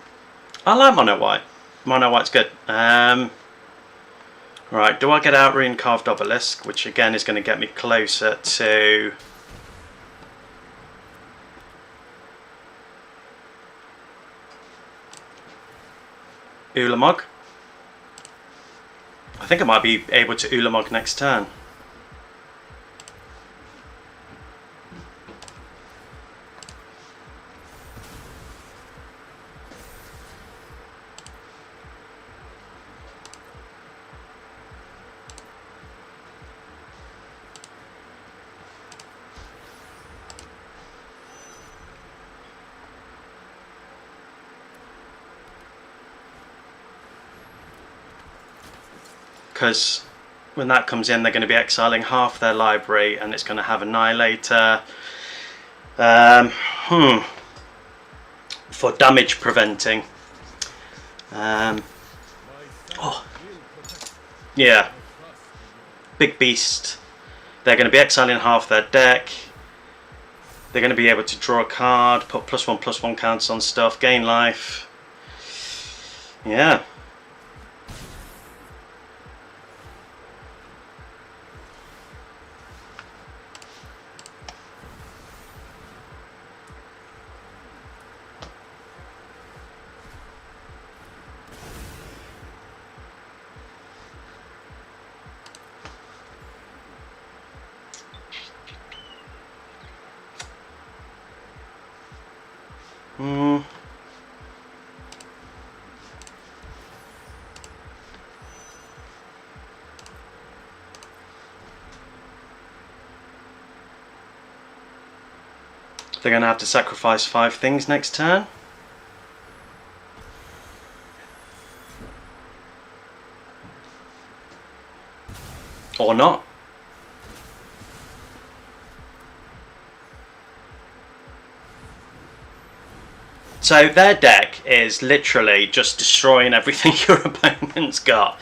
I like mono white. Mono white's good. Right, do I get out Rune Carved Obelisk, which again is going to get me closer to Ulamog? I think I might be able to Ulamog next turn. because when that comes in, they're going to be exiling half their library, and it's going to have Annihilator for damage preventing. Oh, yeah, big beast. They're going to be exiling half their deck. They're going to be able to draw a card, put +1/+1 counters on stuff, gain life. Yeah. They're going to have to sacrifice 5 things next turn. Or not. So their deck is literally just destroying everything your opponent's got.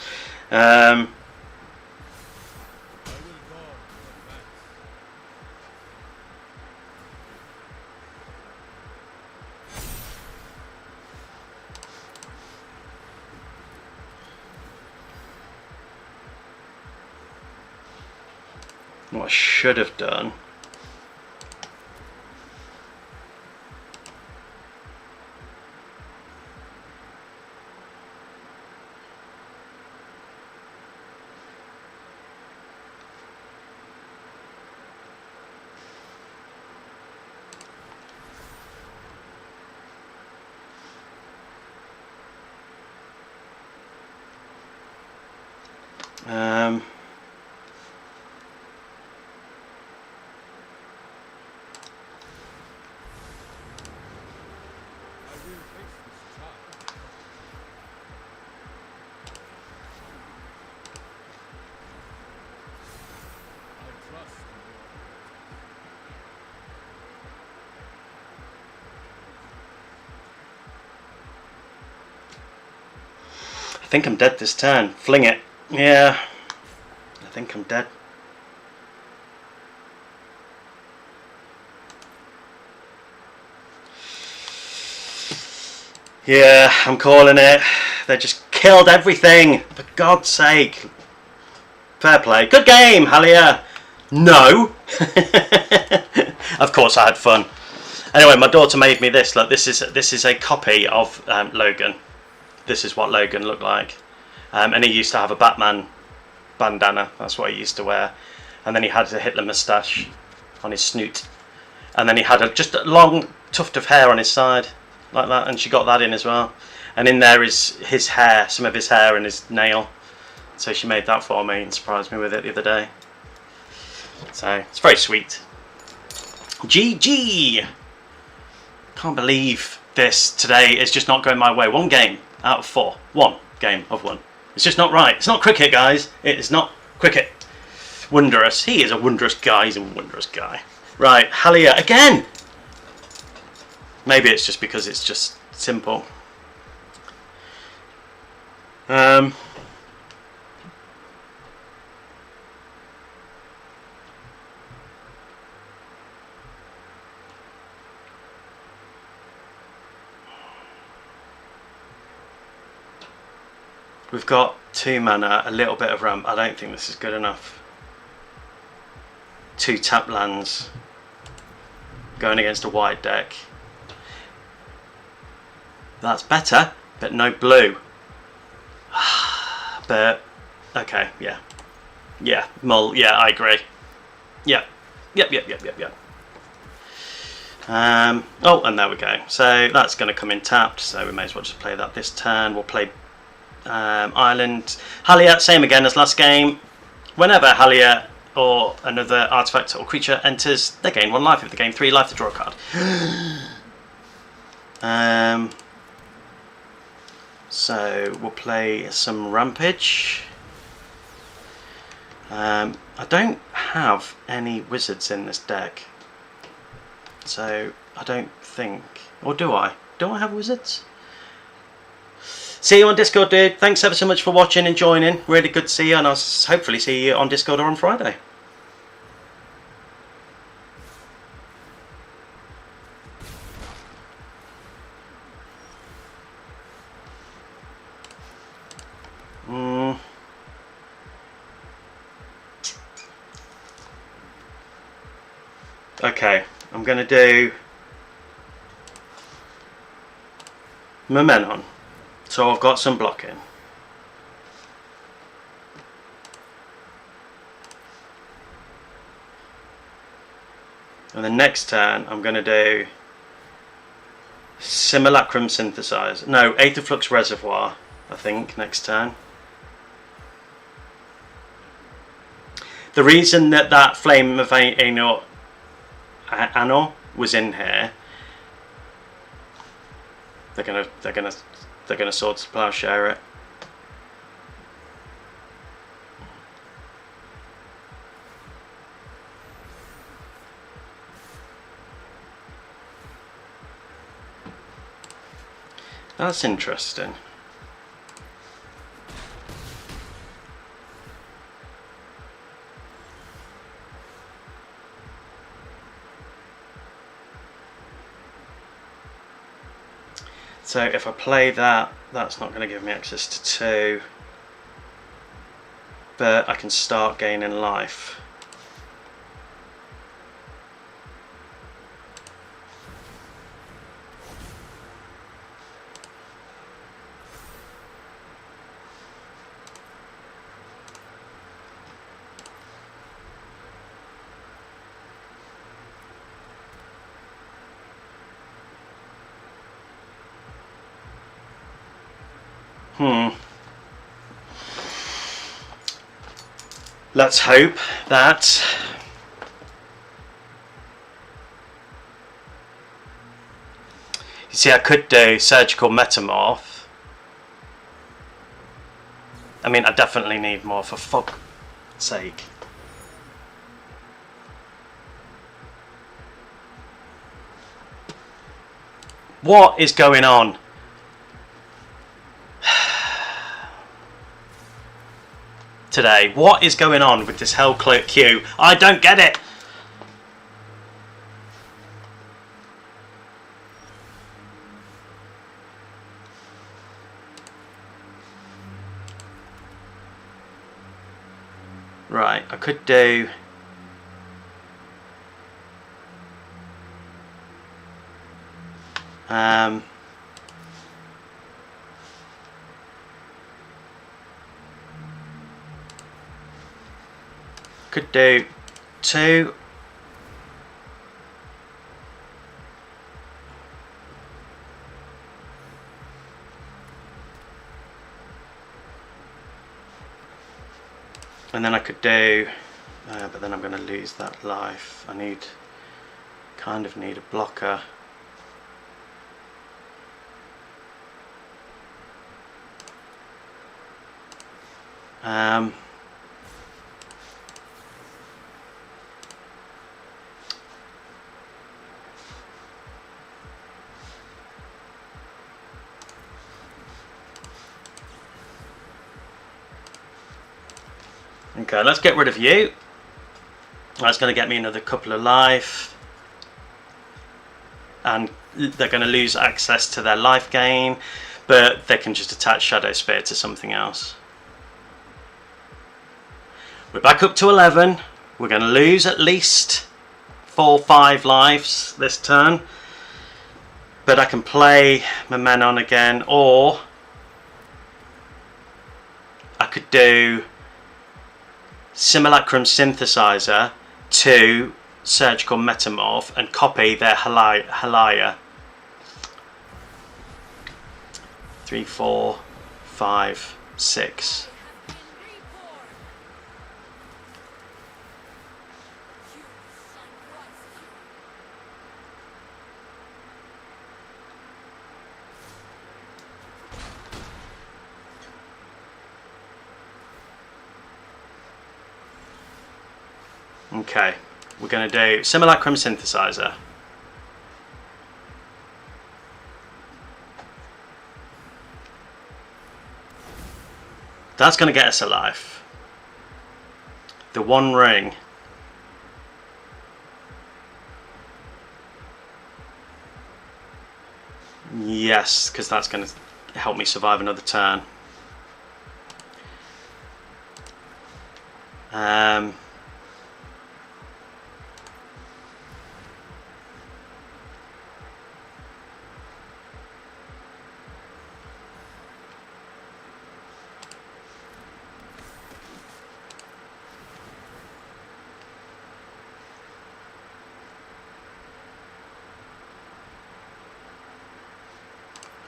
What I should have done . I think I'm dead this turn. Fling it. Yeah. I think I'm dead. Yeah, I'm calling it. They just killed everything. For God's sake. Fair play. Good game, Halia. No. Of course I had fun. Anyway, my daughter made me this. Look, this is a copy of Logan. This is what Logan looked like. And he used to have a Batman bandana. That's what he used to wear. And then he had a Hitler moustache on his snoot. And then he had just a long tuft of hair on his side, like that. And she got that in as well. And in there is his hair, some of his hair and his nail. So she made that for me and surprised me with it the other day. So it's very sweet. GG! Can't believe this today is just not going my way. 1 game out of 4. 1 game of 1. It's just not right. It's not cricket, guys. It is not cricket. Wondrous. He is a wondrous guy. He's a wondrous guy. Right, Halia again! Maybe it's just because it's just simple. We've got 2 mana, a little bit of ramp. I don't think this is good enough. 2 tap lands going against a white deck. That's better, but no blue. But okay, yeah, mull. Yeah, I agree. Yep. Oh, and there we go. So that's going to come in tapped. So we may as well just play that this turn. We'll play Island. Halia, same again as last game. Whenever Halia or another artifact or creature enters, they gain 1 life. If they gain 3 life, they draw a card. So we'll play some Rampage. I don't have any wizards in this deck, so I don't think, or do I? Do I have wizards? See you on Discord, dude. Thanks ever so much for watching and joining. Really good to see you, and I'll hopefully see you on Discord or on Friday. Okay, I'm going to do Momenon. So I've got some blocking. And the next turn I'm going to do Simulacrum Synthesizer. No, Aetherflux Reservoir, I think, next turn. The reason that Flame of Anor was in here, they're gonna Swords to Plowshare it. That's interesting. So if I play that, that's not going to give me access to 2, but I can start gaining life. Let's hope that you see, I could do Surgical Metamorph. I mean, I definitely need more, for fuck's sake. What is going on? Today, what is going on with this Hellclerk queue? I don't get it. Right, I could do could do 2 and then I could do but then I'm going to lose that life. I kind of need a blocker. Okay, let's get rid of you. That's going to get me another couple of life. And they're going to lose access to their life gain, but they can just attach Shadow Spear to something else. We're back up to 11. We're going to lose at least 4 or 5 lives this turn. But I can play Momenon again, or I could do Simulacrum Synthesizer to Surgical Metamorph and copy their Halia. 3, 4, 5, 6. Okay, we're going to do Simulacrum Synthesizer. That's going to get us a life. The One Ring. Yes, because that's going to help me survive another turn.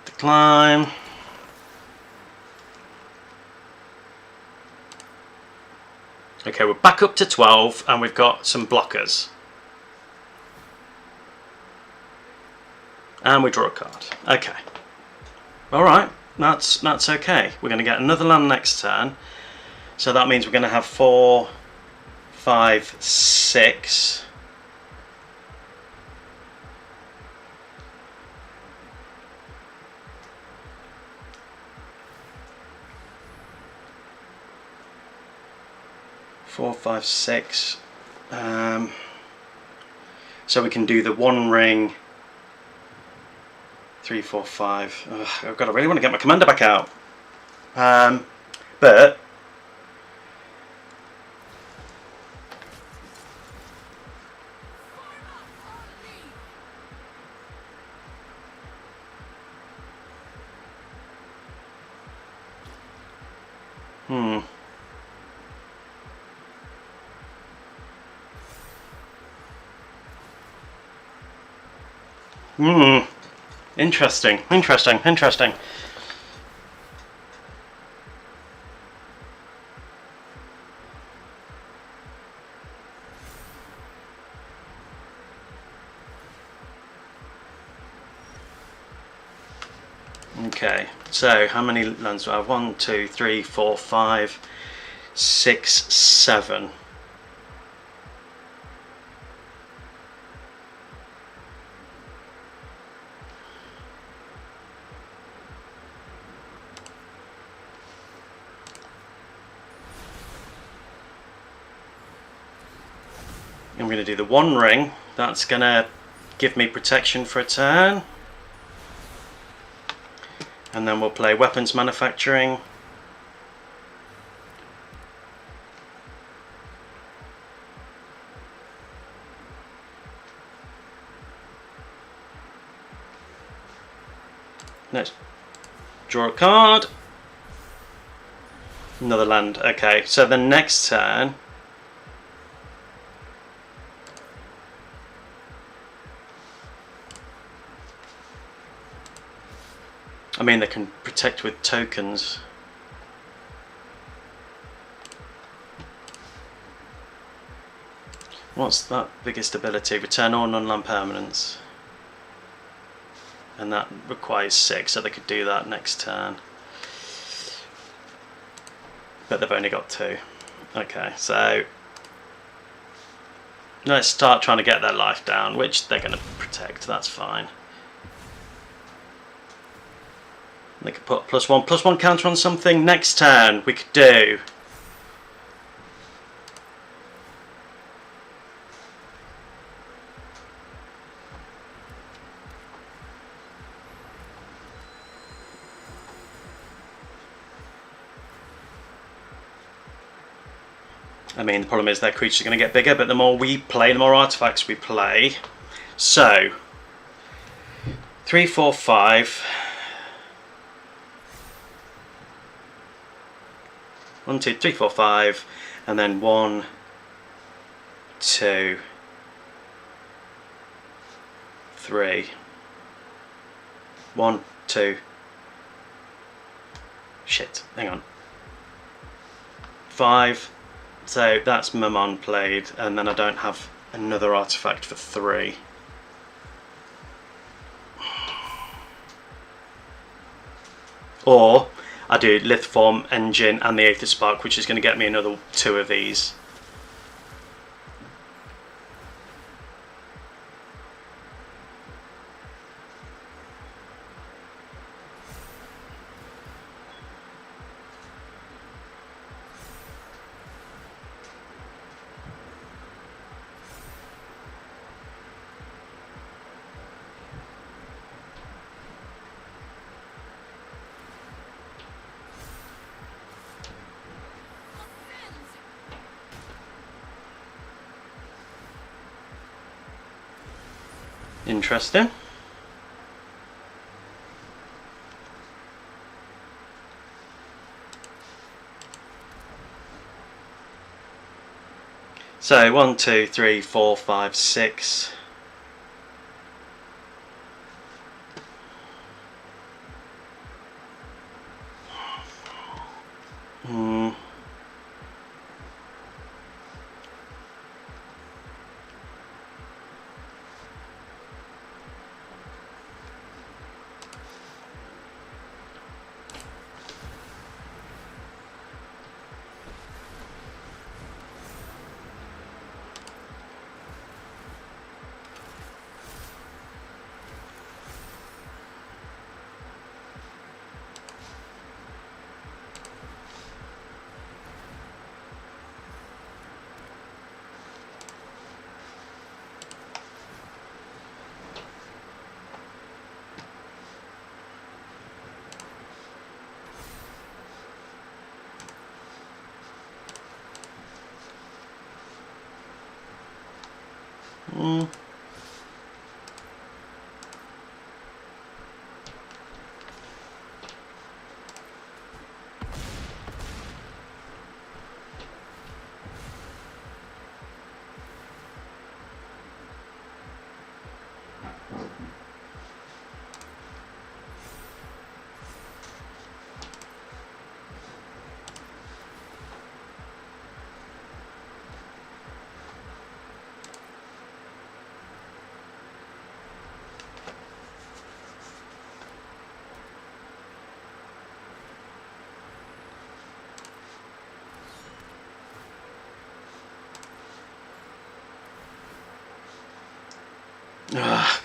Decline. Okay, we're back up to 12 and we've got some blockers. And we draw a card. Okay. Alright, that's okay. We're going to get another land next turn. So that means we're going to have 4, 5, 6. Four, 5, 6. So we can do the One Ring. 3, 4, 5. Ugh, I really want to get my commander back out. But Interesting. Okay, so how many lands do I have? 1, 2, 3, 4, 5, 6, 7. I'm going to do the One Ring. That's going to give me protection for a turn. And then we'll play Weapons Manufacturing. Let's draw a card. Another land. Okay, so the next turn I mean, they can protect with tokens. What's that biggest ability? Return all non-land permanents. And that requires 6, so they could do that next turn. But they've only got 2. Okay, so let's start trying to get their life down, which they're going to protect, that's fine. They could put +1/+1 counter on something. Next turn we could do I mean, the problem is their creatures are going to get bigger, but the more we play, the more artifacts we play. So 3, 4, 5. 1, 2, 3, 4, 5, and then 1, 2, 3. 1, 2. Shit, hang on. 5. So that's Mammon played, and then I don't have another artifact for 3. Or I do Lithiform, Engine and the Aether Spark, which is going to get me another 2 of these. Interesting. So 1, 2, 3, 4, 5, 6.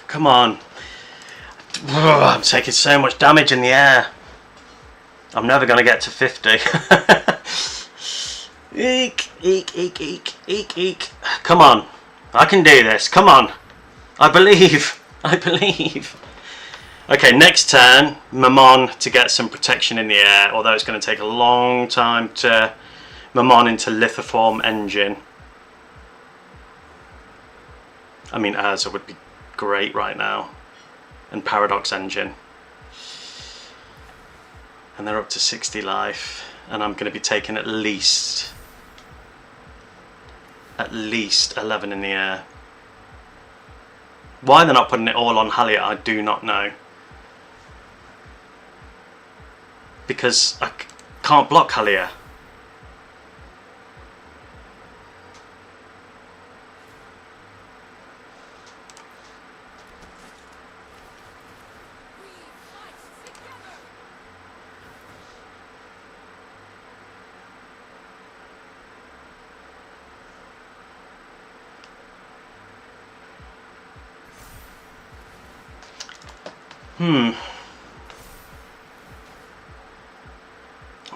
Come on. I'm taking so much damage in the air. I'm never going to get to 50. Eek, eek, eek, eek, eek, eek. Come on. I can do this. Come on. I believe. I believe. Okay, next turn, Mammon to get some protection in the air, although it's going to take a long time to Mammon into Lithoform Engine. I mean, Urza would be great right now. And Paradox Engine. And they're up to 60 life. And I'm going to be taking at least 11 in the air. Why they're not putting it all on Halia, I do not know. Because I can't block Halia.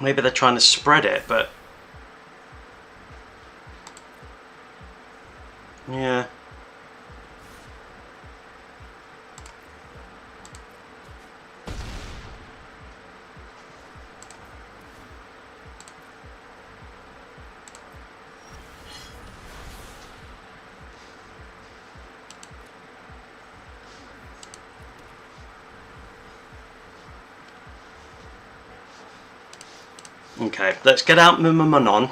Maybe they're trying to spread it, but yeah. Okay, let's get out Manon.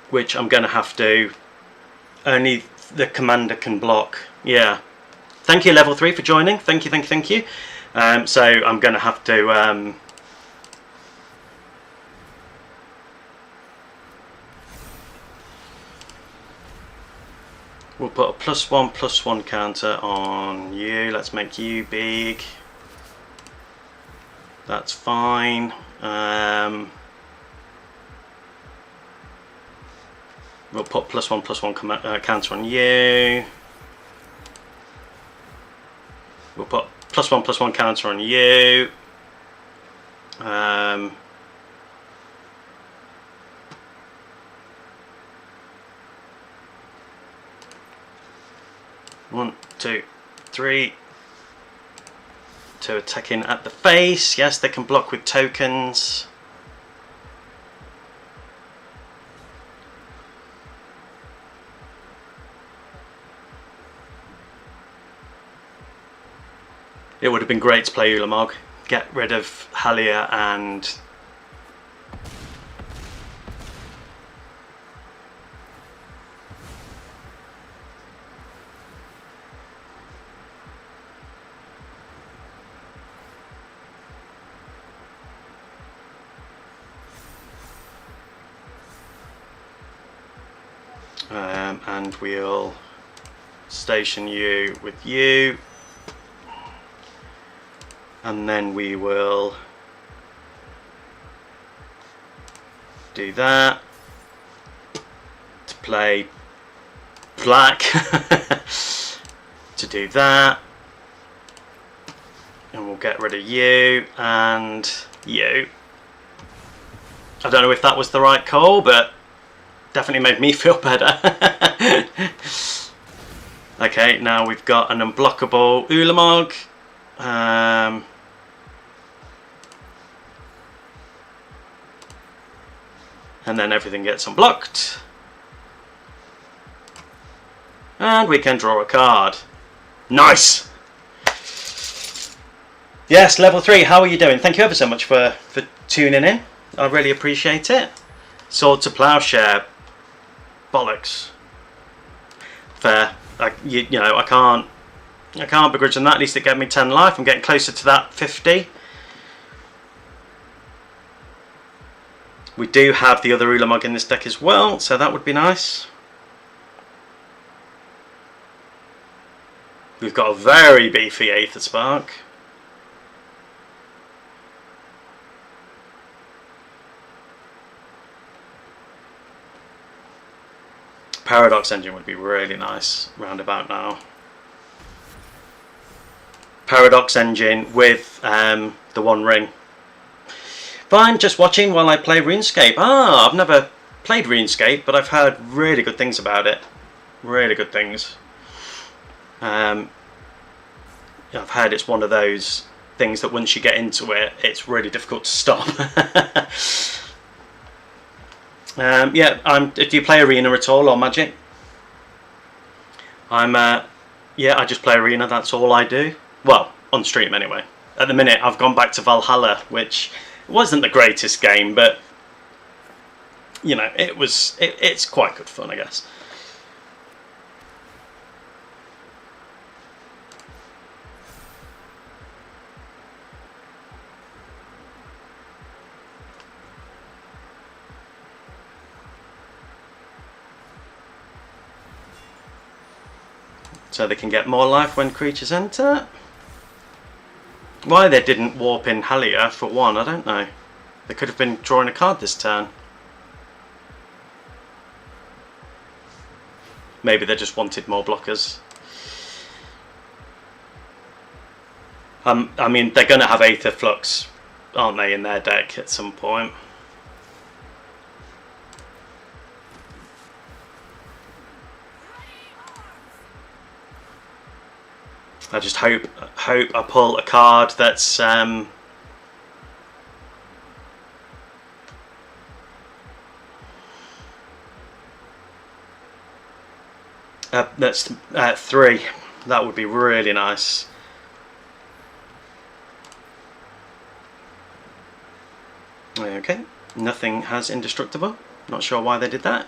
Which I'm going to have to. Only the commander can block. Yeah. Thank you, level 3, for joining. Thank you, thank you, thank you. So I'm going to have to. We'll put a +1/+1 counter on you. Let's make you big. That's fine. We'll put +1/+1 counter on you. We'll put +1/+1 counter on you. 1, 2, 3. 2 attacking at the face. Yes, they can block with tokens. It would have been great to play Ulamog. Get rid of Halia and... and we'll station you with you, and then we will do that to play black to do that, and we'll get rid of you and you. I don't know if that was the right call, but definitely made me feel better. Okay, now we've got an unblockable Ulamog. And then everything gets unblocked. And we can draw a card. Nice! Yes, level 3, how are you doing? Thank you ever so much for tuning in. I really appreciate it. Sword to Plowshare. Bollocks. Fair. You know, I can't begrudge them that. At least it gave me 10 life. I'm getting closer to that 50. We do have the other Ulamog in this deck as well, so that would be nice. We've got a very beefy Aether Spark. Paradox Engine would be really nice round about now. Paradox Engine with the One Ring. Fine, just watching while I play RuneScape. Ah, I've never played RuneScape, but I've heard really good things about it. Really good things. I've heard it's one of those things that once you get into it, it's really difficult to stop. Yeah, do you play Arena at all or Magic? Yeah, I just play Arena, that's all I do. Well, on stream anyway. At the minute, I've gone back to Valhalla, which wasn't the greatest game, but, you know, it's quite good fun, I guess. So they can get more life when creatures enter. Why they didn't warp in Halia for one, I don't know. They could have been drawing a card this turn. Maybe they just wanted more blockers. I mean, they're going to have Aether Flux, aren't they, in their deck at some point. I just hope I pull a card that's that's 3. That would be really nice. Okay, nothing has indestructible. Not sure why they did that.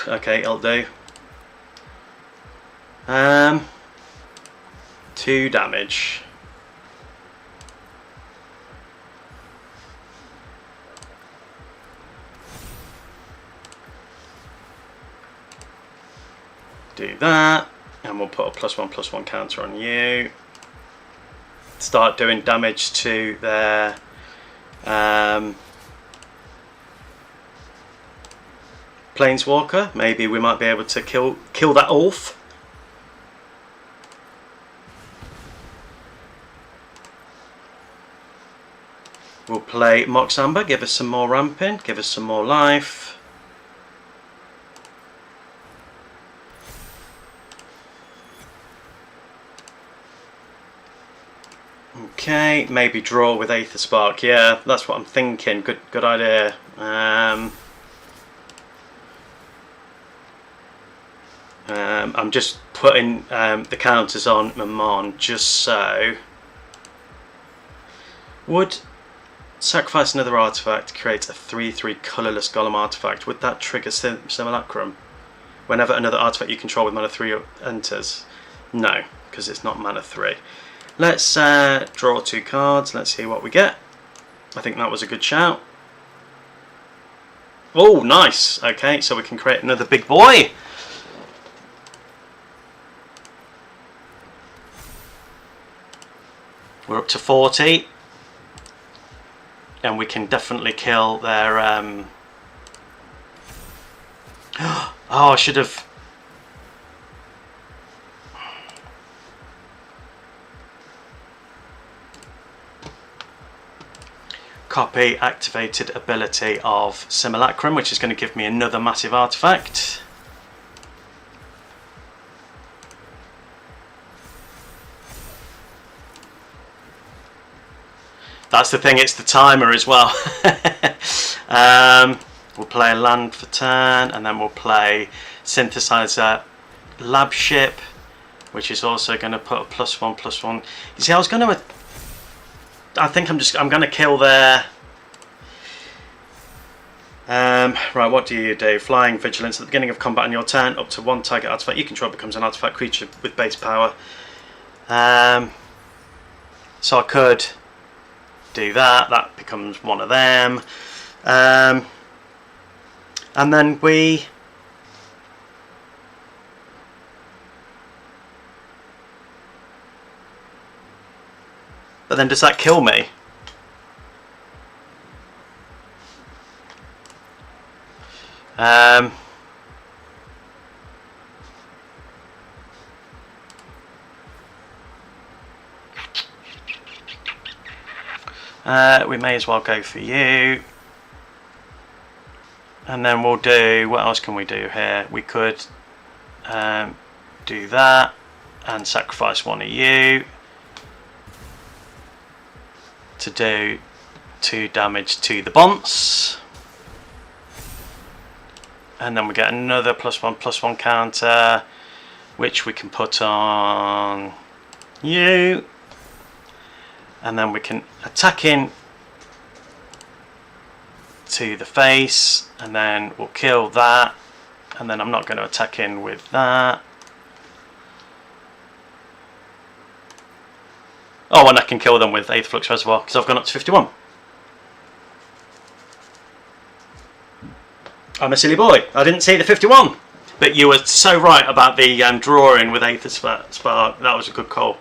Okay, it'll do. 2 damage. Do that, and we'll put a +1/+1 counter on you. Start doing damage to their Planeswalker. Maybe we might be able to kill that Ulf. We'll play Mox Amber, give us some more ramping, give us some more life. Okay, maybe draw with Aether Spark. Yeah, that's what I'm thinking. Good idea. I'm just putting the counters on Mammon just so. Would sacrifice another artifact to create a 3/3 colourless golem artifact. Would that trigger Simulacrum? Whenever another artifact you control with mana 3 enters. No, because it's not mana 3. Let's draw 2 cards. Let's see what we get. I think that was a good shout. Oh, nice. Okay, so we can create another big boy. We're up to 40. And we can definitely kill their... Oh, I should have... Copy activated ability of Simulacrum, which is going to give me another massive artifact. That's the thing, it's the timer as well. We'll play a land for turn, and then we'll play Synthesizer Lab Ship, which is also going to put a +1/+1. You see, I was going to... I think I'm going to kill their... right, what do you do? Flying Vigilance. At the beginning of combat on your turn, up to 1 target artifact you control becomes an artifact creature with base power. So I could do that. That becomes one of them. And then we... But then does that kill me? We may as well go for you. And then we'll do... What else can we do here? We could do that and sacrifice one of you to do 2 damage to the Bonce. And then we get another +1/+1 counter, which we can put on you. And then we can attack in to the face, and then we'll kill that. And then I'm not going to attack in with that. Oh, and I can kill them with Aetherflux Reservoir because I've gone up to 51. I'm a silly boy. I didn't see the 51. But you were so right about the drawing with Aether Spark. That was a good call.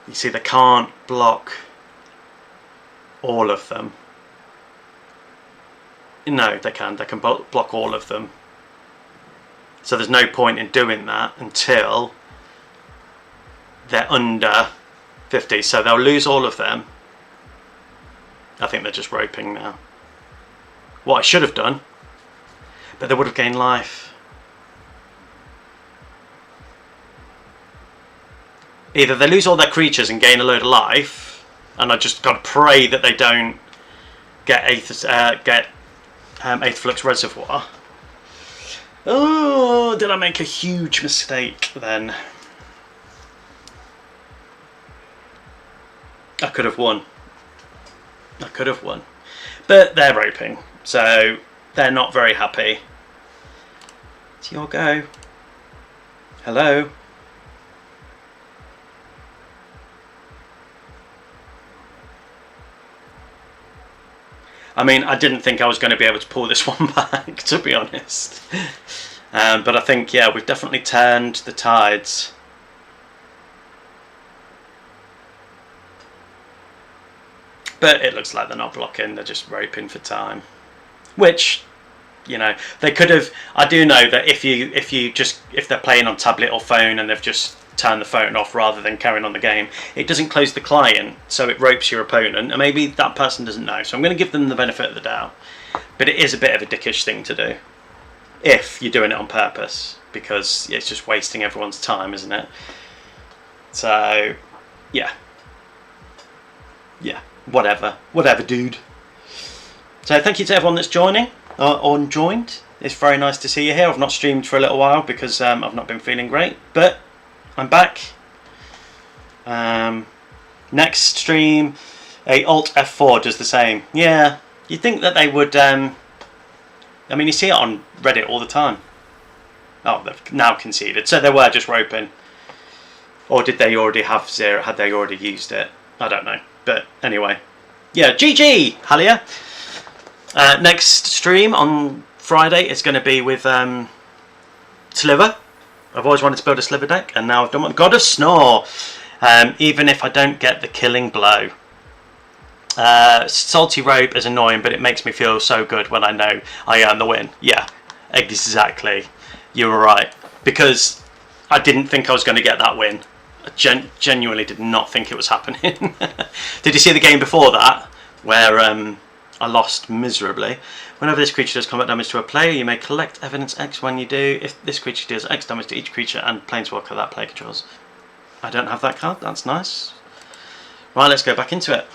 You see, they can't block all of them. No, they can. They can block all of them. So there's no point in doing that until they're under 50. So they'll lose all of them. I think they're just roping now. What I should have done, but they would have gained life. Either they lose all their creatures and gain a load of life, and I just got to pray that they don't get Aetherflux Reservoir. Oh, did I make a huge mistake then? I could have won. I could have won. But they're roping, so they're not very happy. It's your go. Hello? I mean, I didn't think I was going to be able to pull this one back, to be honest. But I think, yeah, we've definitely turned the tides. But it looks like they're not blocking, they're just roping for time. Which, you know, they could have... I do know that if they're playing on tablet or phone and they've just turned the phone off rather than carrying on the game, it doesn't close the client, so it ropes your opponent, and maybe that person doesn't know. So I'm going to give them the benefit of the doubt. But it is a bit of a dickish thing to do, if you're doing it on purpose. because it's just wasting everyone's time, isn't it? So, yeah. Yeah, whatever, dude. So thank you to everyone that's joining or joined. It's very nice to see you here. I've not streamed for a little while because I've not been feeling great, but I'm back. Next stream, Alt F4 does the same. Yeah, you'd think that they would. I mean, you see it on Reddit all the time. Oh, they've now conceded, so they were just roping, or did they already have zero? Had they already used it? I don't know. But anyway, yeah, GG, Halia. Next stream on Friday is going to be with Sliver. I've always wanted to build a Sliver deck, and now I've done one. God of Snore. Even if I don't get the killing blow. Salty Rope is annoying, but it makes me feel so good when I know I earn the win. Yeah, exactly. You were right. Because I didn't think I was going to get that win. I genuinely did not think it was happening. Did you see the game before that, where I lost miserably? Whenever this creature does combat damage to a player, you may collect evidence X when you do. If this creature deals X damage to each creature and planeswalker that player controls. I don't have that card, that's nice. Right, let's go back into it.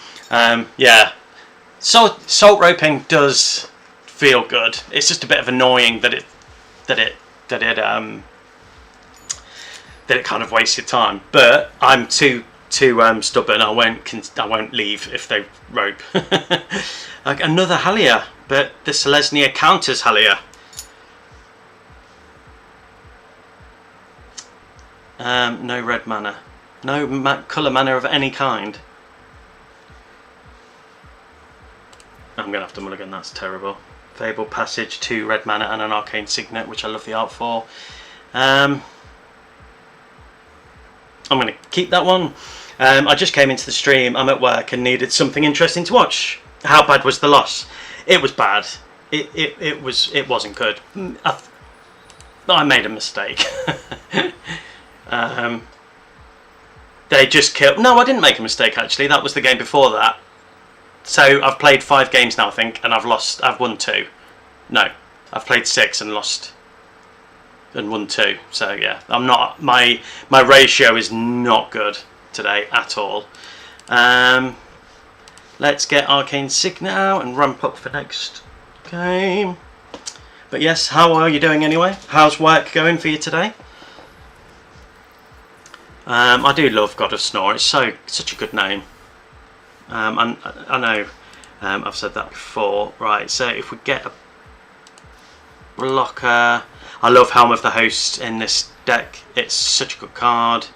Yeah, salt roping does feel good. It's just a bit of annoying that it kind of wastes your time. But I'm too stubborn. I won't leave if they rope. Like another Halia, but the Selesnia counters Halia. No red mana, no colour mana of any kind. I'm gonna have to mulligan. That's terrible. Fable Passage, 2 red mana and an Arcane Signet, which I love the art for. I'm going to keep that one. I just came into the stream. I'm at work and needed something interesting to watch. How bad was the loss? It was bad. It wasn't good. I made a mistake. They just killed. No, I didn't make a mistake actually. That was the game before that. So I've played 5 games now, I think, and I've won 2. No, I've played 6 and lost. And won 2, so yeah, I'm not. My ratio is not good today at all. Let's get Arcane Signet out and ramp up for next game. But yes, how are you doing anyway? How's work going for you today? I do love God of Snore. It's such a good name. I know I've said that before. Right, so if we get a blocker. I love Helm of the Host in this deck. It's such a good card.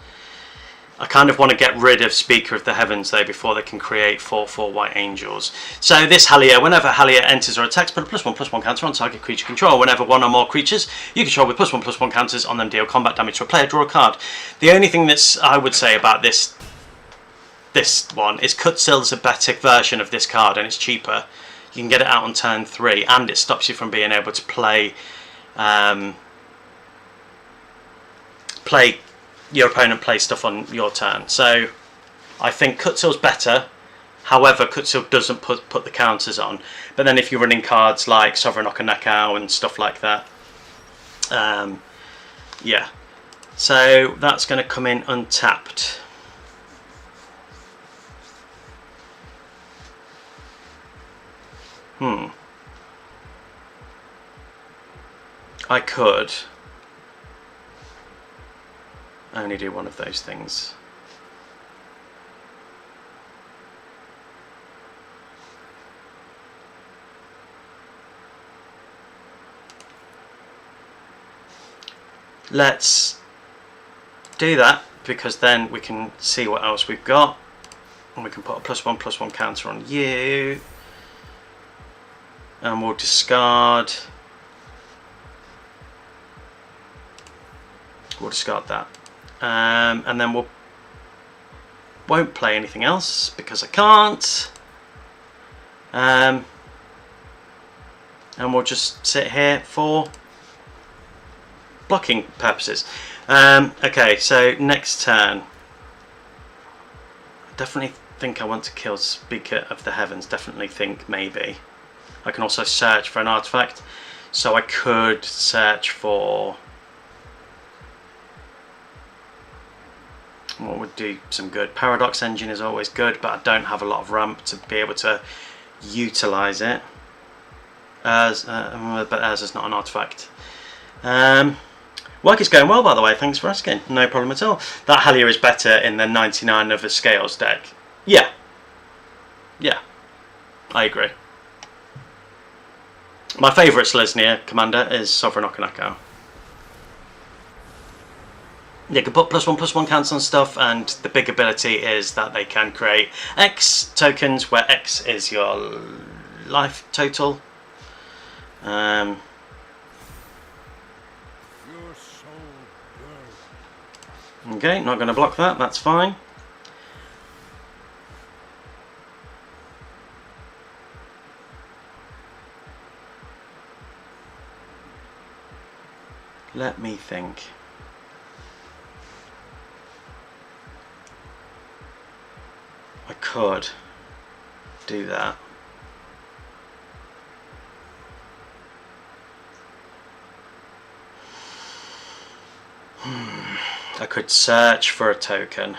I kind of want to get rid of Speaker of the Heavens though before they can create 4/4 White Angels. So this Halia, whenever Halia enters or attacks, put a +1/+1 counter on target creature control. Whenever one or more creatures you control with +1/+1 counters on them deal combat damage to a player, draw a card. The only thing that's I would say about this one is Cutsil's a better version of this card and it's cheaper. You can get it out on turn 3 and it stops you from being able to play your opponent play stuff on your turn. So I think Cutsil's better. However, Cutsil doesn't put the counters on. But then if you're running cards like Sovereign Okanekau and stuff like that, yeah. So that's going to come in untapped. I could only do one of those things. Let's do that because then we can see what else we've got and we can put a +1/+1 counter on you and we'll discard. We'll discard that. And then won't play anything else because I can't. And we'll just sit here for blocking purposes. Okay, so next turn. I definitely think I want to kill Speaker of the Heavens. Definitely think maybe. I can also search for an artifact. So I could search for What would do some good? Paradox Engine is always good, but I don't have a lot of ramp to be able to utilise it. But as is not an artifact. Work is going well, by the way, thanks for asking. No problem at all. That Halia is better in the 99 of a Scales deck. Yeah. Yeah. I agree. My favourite Selesnia commander is Sovereign Okanako. You can put +1/+1 counts on stuff, and the big ability is that they can create X tokens, where X is your life total. Okay, not going to block that, that's fine. Let me think. I could do that. I could search for a token,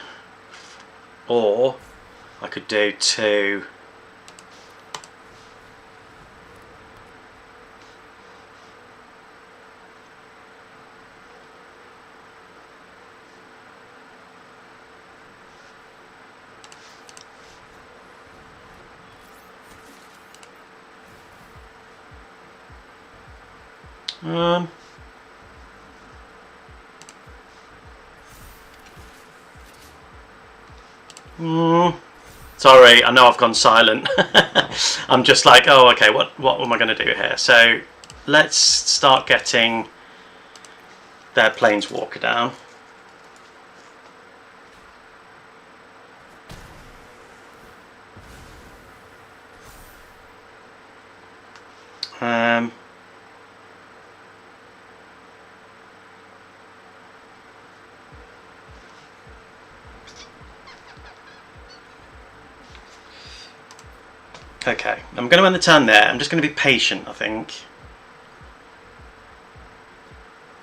or I could do 2. Sorry, I know I've gone silent. I'm just like, oh, okay, what am I going to do here? So let's start getting their Planeswalker down. Okay, I'm going to end the turn there. I'm just going to be patient, I think.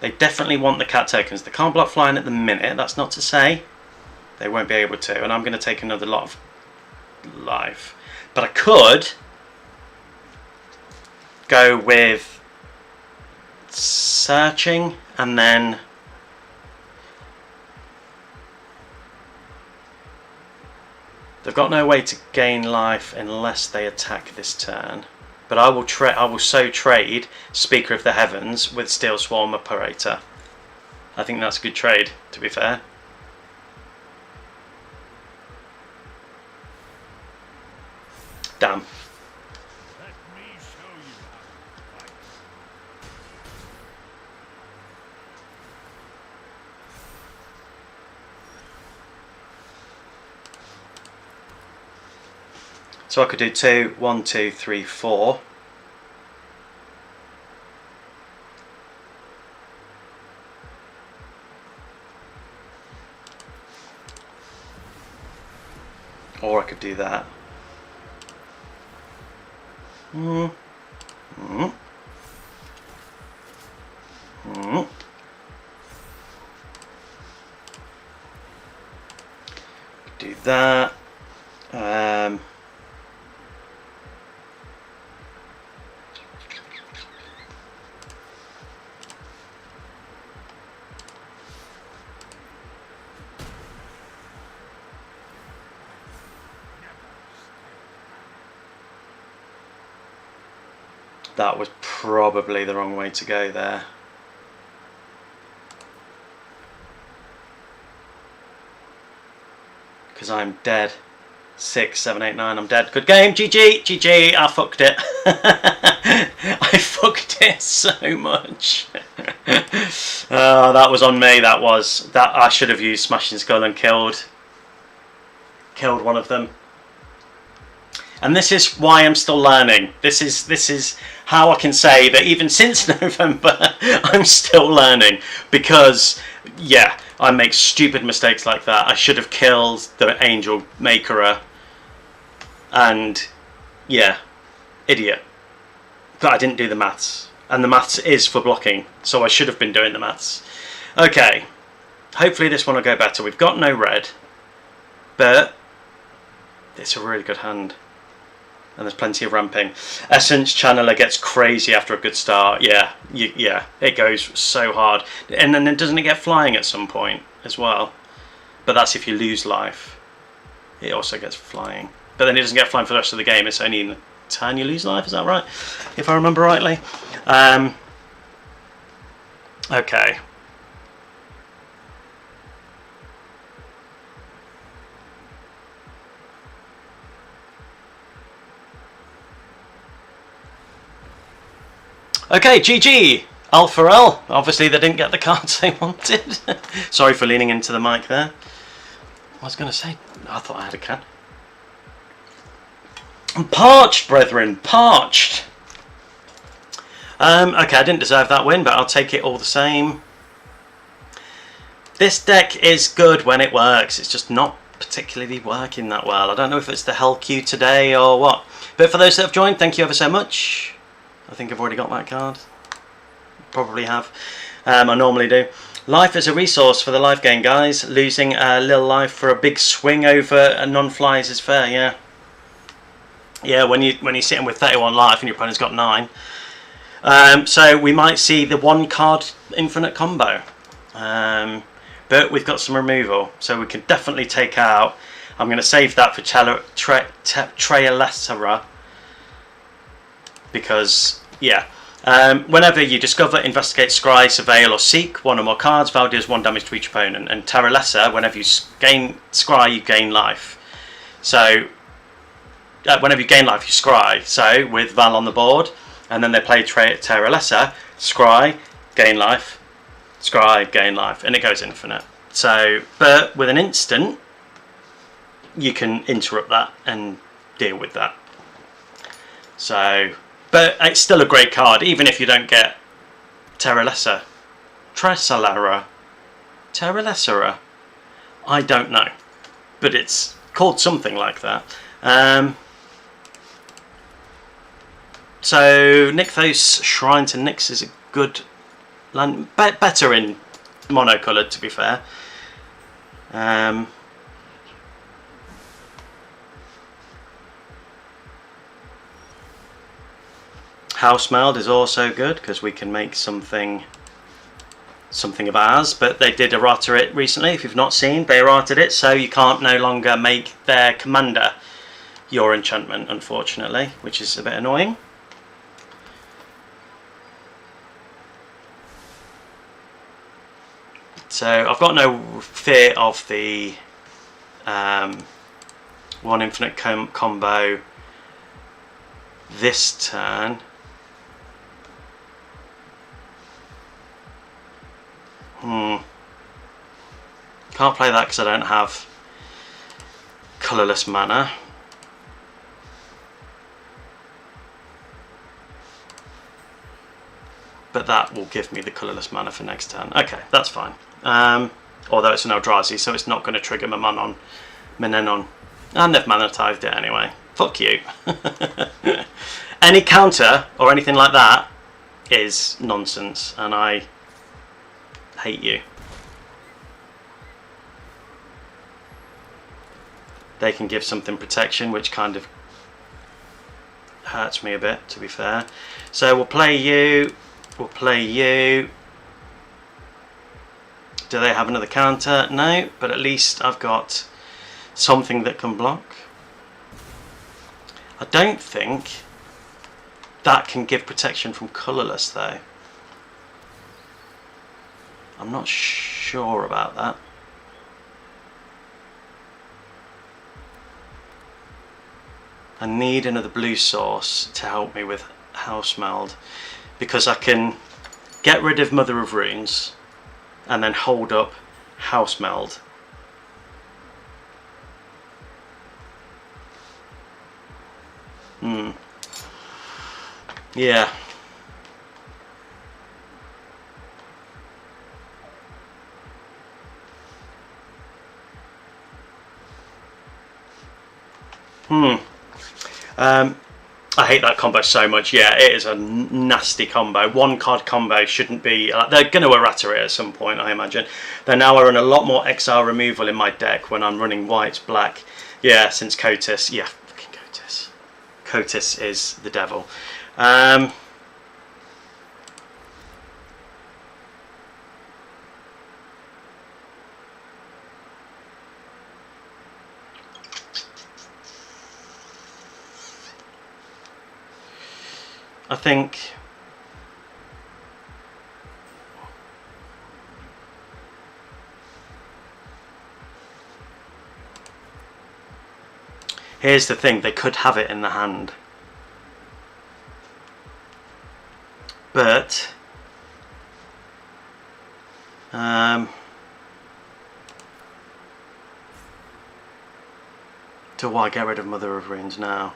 They definitely want the cat tokens. They can't block flying at the minute. That's not to say they won't be able to. And I'm going to take another lot of life. But I could go with searching and then they've got no way to gain life unless they attack this turn. But I will so trade Speaker of the Heavens with Steel Swarm Operator. I think that's a good trade, to be fair. Damn. So I could do 2, 1, 2, 3, 4. Or I could do that. Do that. That was probably the wrong way to go there. Because I'm dead. 6, 7, 8, 9, I'm dead. Good game, GG, GG, I fucked it. I fucked it so much. Oh, that was on me, that was. That I should have used Smashing Skull and killed one of them. And this is why I'm still learning. This is how I can say that even since November, I'm still learning. Because, yeah, I make stupid mistakes like that. I should have killed the Angel Makerer. And, yeah, idiot. But I didn't do the maths. And the maths is for blocking. So I should have been doing the maths. Okay. Hopefully this one will go better. We've got no red, but it's a really good hand. And there's plenty of ramping. Essence Channeler gets crazy after a good start. Yeah, yeah, it goes so hard. And then doesn't it get flying at some point as well? But that's if you lose life. It also gets flying. But then it doesn't get flying for the rest of the game. It's only in the turn you lose life, is that right? If I remember rightly. Okay. Okay, GG! Alpha L. Obviously they didn't get the cards they wanted. Sorry for leaning into the mic there. I was going to say, I thought I had a can. I'm parched, brethren, parched. Okay, I didn't deserve that win, but I'll take it all the same. This deck is good when it works. It's just not particularly working that well. I don't know if it's the hell queue today or what. But for those that have joined, thank you ever so much. I think I've already got that card. Probably have. I normally do. Life is a resource for the life game, guys. Losing a little life for a big swing over a non-flies is fair, yeah. Yeah, when you're sitting with 31 life and your opponent's got 9. So we might see the 1 card infinite combo. But we've got some removal, so we can definitely take out. I'm going to save that for Trealesera. Because, yeah. Whenever you discover, investigate, scry, surveil or seek 1 or more cards, value does 1 damage to each opponent. And Terralessa, whenever you gain scry, you gain life. So whenever you gain life, you scry. So with Val on the board, and then they play Terralessa, scry, gain life, scry, gain life, and it goes infinite. So, but with an instant, you can interrupt that and deal with that. So, but it's still a great card, even if you don't get Terralessa. Tresalara. Terralessera. I don't know. But it's called something like that. So, Nykthos Shrine to Nyx is a good land. Better in monocoloured, to be fair. Housemeld is also good because we can make something of ours, but they did errata it recently. If you've not seen, they errated it, so you can't no longer make their commander your enchantment, unfortunately, which is a bit annoying. So I've got no fear of the 1 infinite combo this turn. Can't play that because I don't have colourless mana. But that will give me the colourless mana for next turn. Okay, that's fine. Although it's an Eldrazi, so it's not going to trigger my Menenon. And they've mana-tithed it anyway. Fuck you. Any counter or anything like that is nonsense, and I hate you. They can give something protection, which kind of hurts me a bit, to be fair. So we'll play you. We'll play you. Do they have another counter? No, but at least I've got something that can block. I don't think that can give protection from colourless, though. I'm not sure about that. I need another blue source to help me with Housemeld, because I can get rid of Mother of Runes and then hold up Housemeld. Yeah. I hate that combo so much. Yeah, it is a nasty combo. One card combo shouldn't be... they're going to errata it at some point, I imagine. Though now I run a lot more exile removal in my deck when I'm running white, black. Yeah, since Cotis. Yeah, fucking Cotis. Cotis is the devil. I think here's the thing, they could have it in the hand, but do I get rid of Mother of Runes now?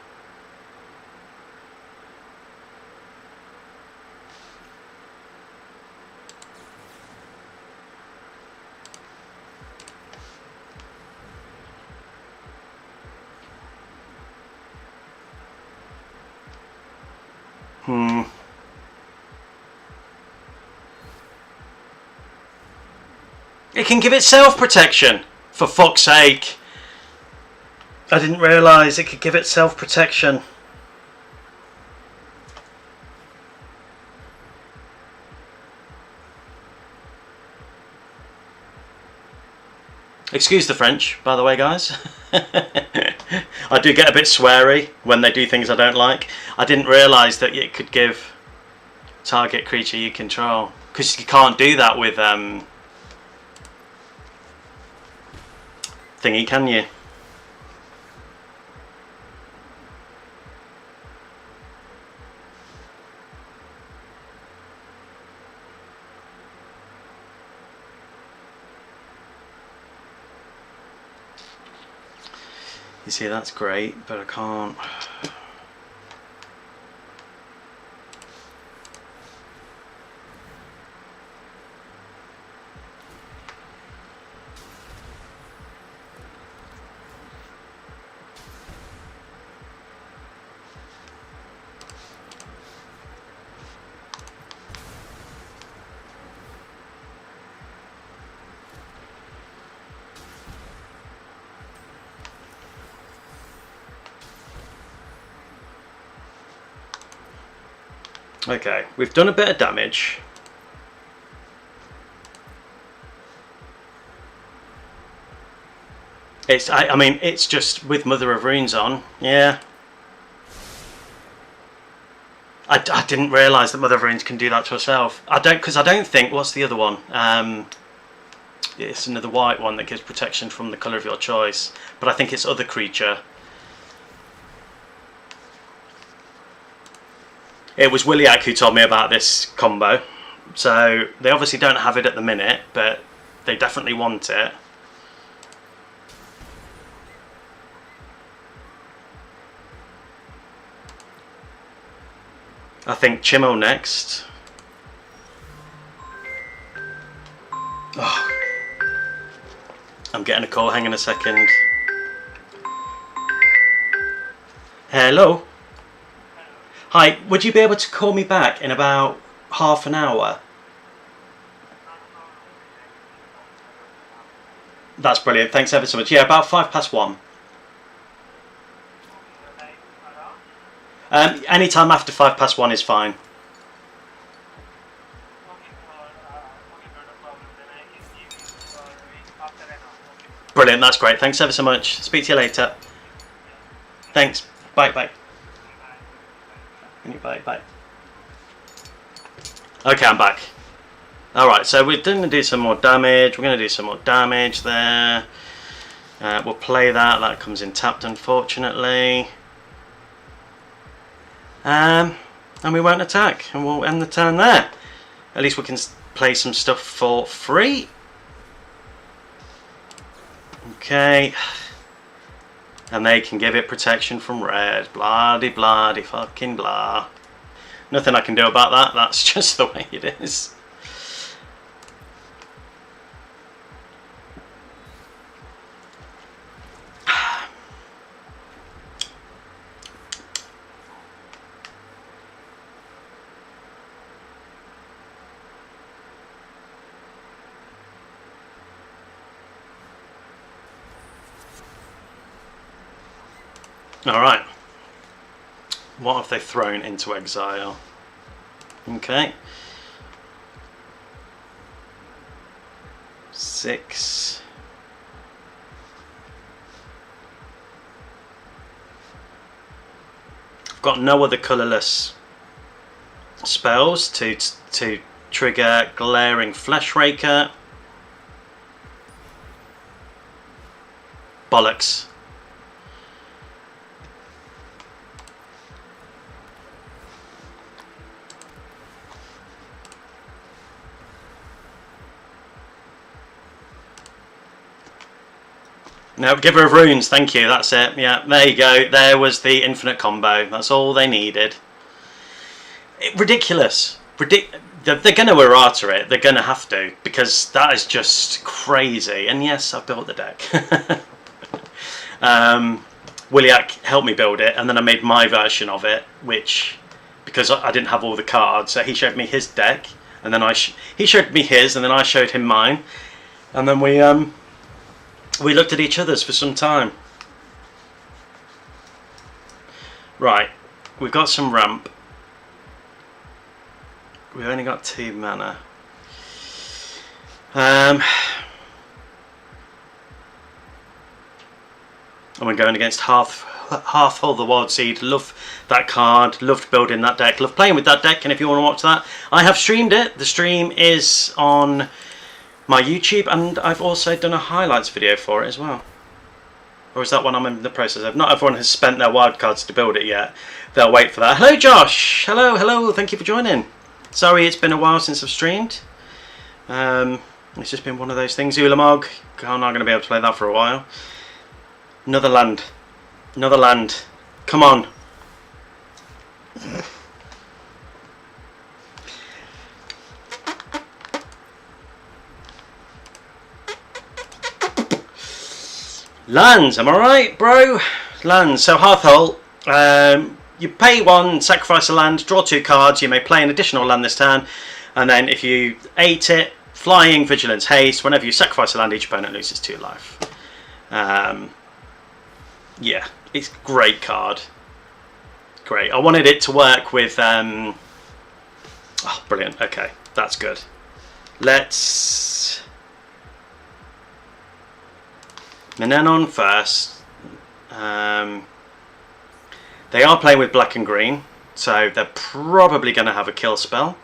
It can give itself protection, for fuck's sake. I didn't realise it could give itself protection. Excuse the French, by the way, guys. I do get a bit sweary when they do things I don't like. I didn't realise that it could give target creature you control, because you can't do that with thingy, can you? You see, that's great, but I can't. Okay, we've done a bit of damage. I mean, it's just with Mother of Runes on, yeah. I didn't realise that Mother of Runes can do that to herself. Because I don't think, what's the other one? It's another white one that gives protection from the colour of your choice. But I think it's other creature. It was Williak who told me about this combo, so they obviously don't have it at the minute, but they definitely want it. I think Chimo next. Oh. I'm getting a call, hang on a second. Hello? Hi, would you be able to call me back in about half an hour? That's brilliant, thanks ever so much. Yeah, about 1:05. Any time after 1:05 is fine. Brilliant, that's great. Thanks ever so much. Speak to you later. Thanks. Bye, bye. Bye, bye. Okay, I'm back. Alright, so we're going to do some more damage. We're going to do some more damage there. We'll play that. That comes in tapped, unfortunately. And we won't attack. And we'll end the turn there. At least we can play some stuff for free. Okay. And they can give it protection from red. Bloody, bloody, fucking blah. Nothing I can do about that. That's just the way it is. Alright. What have they thrown into exile? Okay. 6. I've got no other colourless spells to trigger Glaring Flesh Raker. Bollocks. No, Giver of Runes, thank you, that's it. Yeah, there you go. There was the infinite combo. That's all they needed. Ridiculous. They're going to errata it. They're going to have to, because that is just crazy. And yes, I've built the deck. Williak helped me build it, and then I made my version of it, which, because I didn't have all the cards, so he showed me his deck, and then he showed me his, and then I showed him mine, and then we looked at each other's for some time. Right, we've got some ramp. We've only got 2 mana. And we're going against Hearthhold the Wild Seed. Love that card, loved building that deck, love playing with that deck, and if you want to watch that, I have streamed it. The stream is on my YouTube, and I've also done a highlights video for it as well. Or is that one I'm in the process of? Not everyone has spent their wildcards to build it yet. They'll wait for that. Hello Josh! Hello, thank you for joining. Sorry it's been a while since I've streamed. It's just been one of those things. Ulamog, I'm not going to be able to play that for a while. Another land. Come on. Lands, am I right, bro? Lands. So Hearthhold, you pay 1, sacrifice a land, draw 2 cards. You may play an additional land this turn, and then if you ate it, flying, vigilance, haste. Whenever you sacrifice a land, each opponent loses 2 life. Yeah, it's a great card. Great. I wanted it to work with. Oh, brilliant. Okay, that's good. Let's Menenon first. They are playing with black and green, so they're probably going to have a kill spell.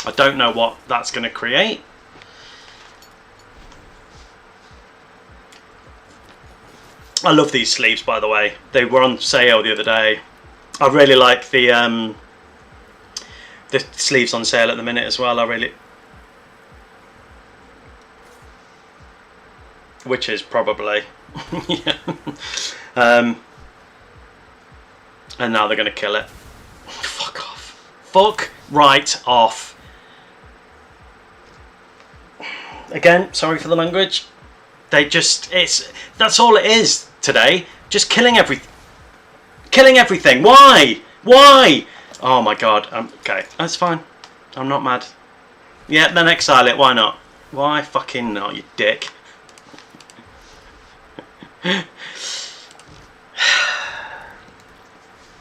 I don't know what that's going to create. I love these sleeves, by the way. They were on sale the other day. I really like the sleeves on sale at the minute as well. Which is probably yeah. And now they're going to kill it. Fuck off. Fuck right off. Again, sorry for the language. They just, that's all it is today. Just killing everything. Why? Oh my god. Okay, that's fine. I'm not mad. Yeah, then exile it. Why not? Why fucking not, you dick?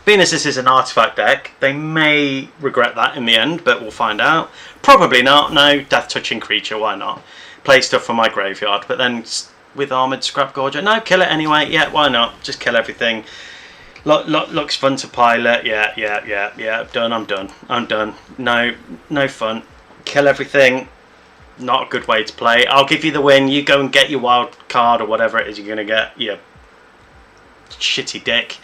Being as this is an artifact deck, they may regret that in the end, but we'll find out. Probably not. No, death touching creature. Why not? Play stuff from my graveyard, but then with Armoured Scrap Gorger, no, kill it anyway. Yeah, why not? Just kill everything. Looks fun to pilot. Yeah. Done. I'm done. No fun. Kill everything. Not a good way to play. I'll give you the win. You go and get your wild card or whatever it is you're gonna get. You shitty dick.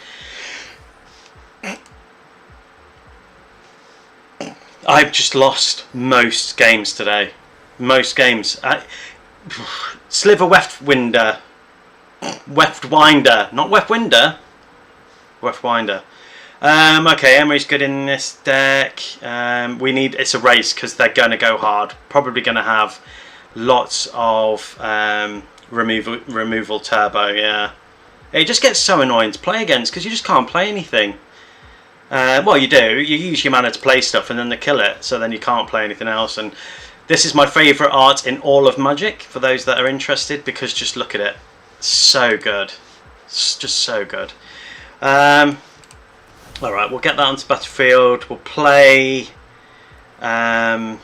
I've just lost most games today. Most games. Sliver Weftwinder. Not Weftwinder. Weftwinder. Okay, Emery's good in this deck. It's a race because they're going to go hard. Probably going to have lots of removal turbo, yeah. It just gets so annoying to play against because you just can't play anything. Well, you do. You use your mana to play stuff and then they kill it, so then you can't play anything else. And This is my favourite art in all of Magic, for those that are interested, because just look at it. So good. It's just so good. Alright, we'll get that onto battlefield. We'll play... do I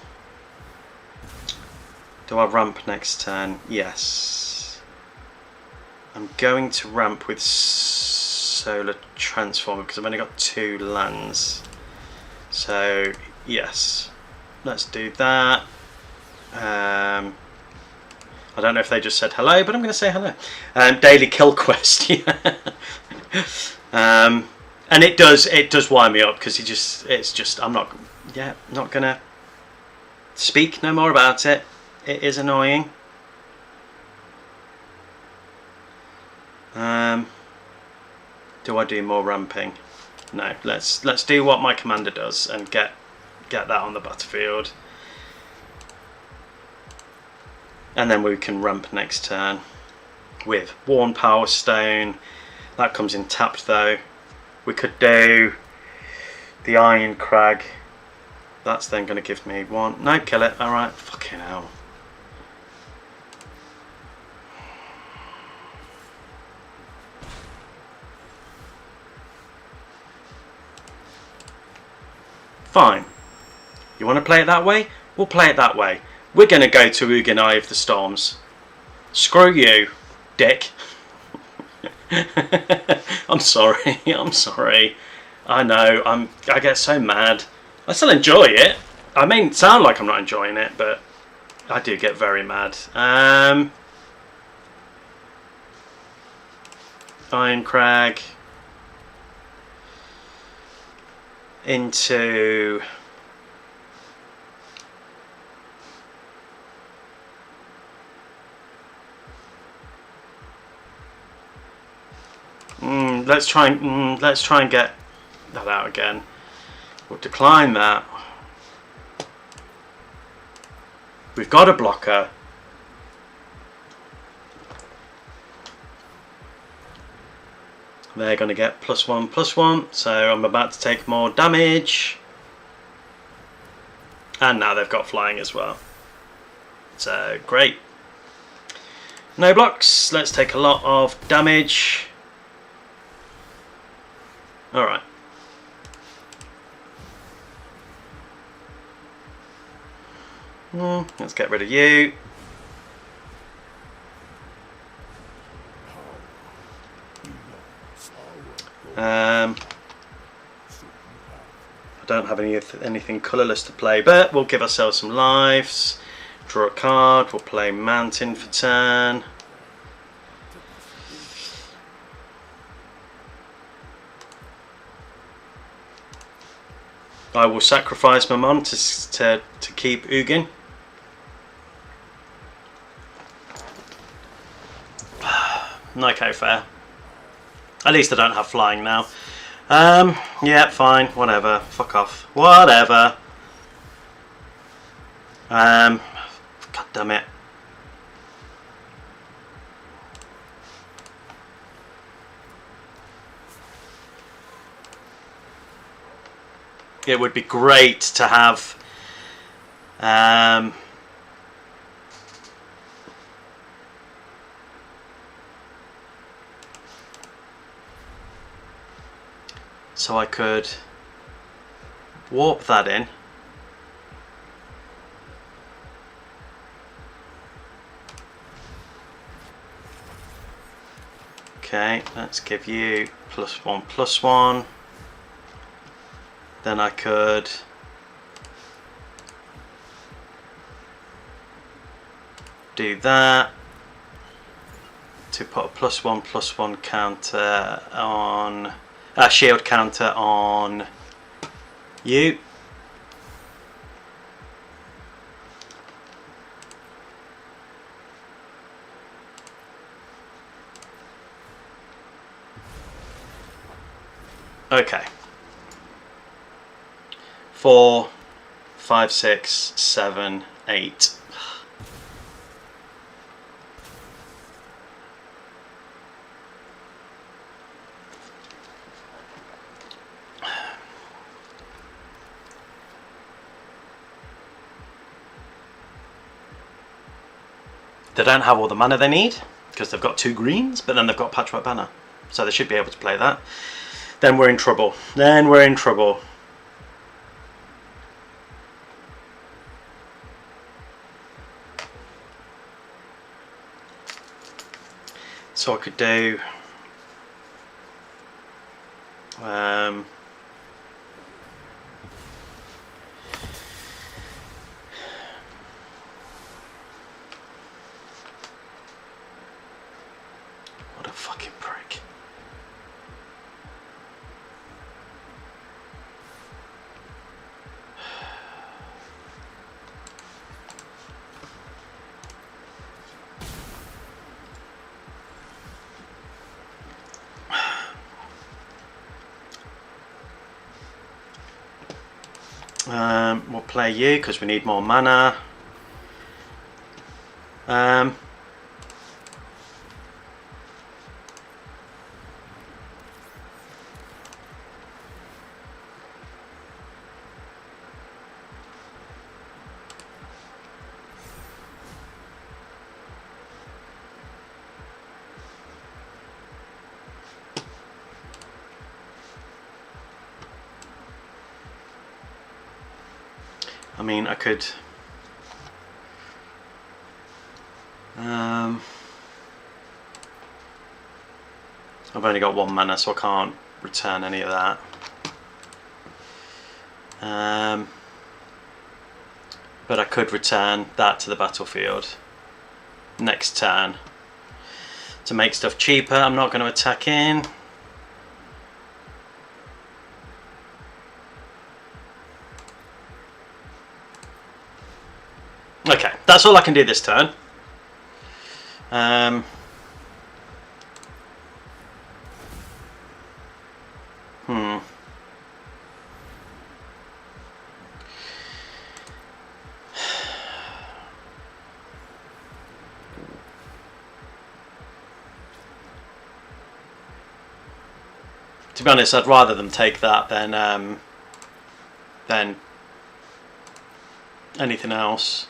ramp next turn? Yes. I'm going to ramp with Solar Transformer because I've only got 2 lands. So, yes. Let's do that. I don't know if they just said hello, but I'm going to say hello. Daily kill quest, yeah. And it does wind me up because I'm not gonna speak no more about it. It is annoying. Do I do more ramping? No. Let's do what my commander does and get that on the battlefield. And then we can ramp next turn with Worn Power Stone. That comes in tapped though. We could do the Iron Crag. That's then going to give me 1. No, kill it. Alright, fucking hell. Fine. You want to play it that way? We'll play it that way. We're going to go to Ugin Eye of the Storms. Screw you, dick. I'm sorry. I'm sorry. I know. I get so mad. I still enjoy it. I mean, sound like I'm not enjoying it, but I do get very mad. Iron Crag into let's try and get that out again. We'll decline that. We've got a blocker. They're going to get +1/+1, so I'm about to take more damage. And now they've got flying as well. So, great. No blocks. Let's take a lot of damage. Alright. Let's get rid of you. I don't have anything colourless to play, but we'll give ourselves some lives. Draw a card. We'll play Mountain for turn. I will sacrifice my mon to keep Ugin. Okay, fair. At least I don't have flying now. Yeah, fine, whatever. Fuck off. Whatever. God damn it. It would be great to have so I could warp that in. Okay, let's give you +1/+1. Then I could do that to put a +1/+1 counter on a shield counter on you. Okay. 4, 5, 6, 7, 8. They don't have all the mana they need because they've got 2 greens, but then they've got Patchwork Banner, so they should be able to play that. Then we're in trouble. Then we're in trouble. So I could do what a fucking prick. We'll play you because we need more mana. I mean, I could I've only got 1 mana, so I can't return any of that. But I could return that to the battlefield next turn to make stuff cheaper. I'm not going to attack in. Okay, that's all I can do this turn. To be honest, I'd rather them take that than anything else.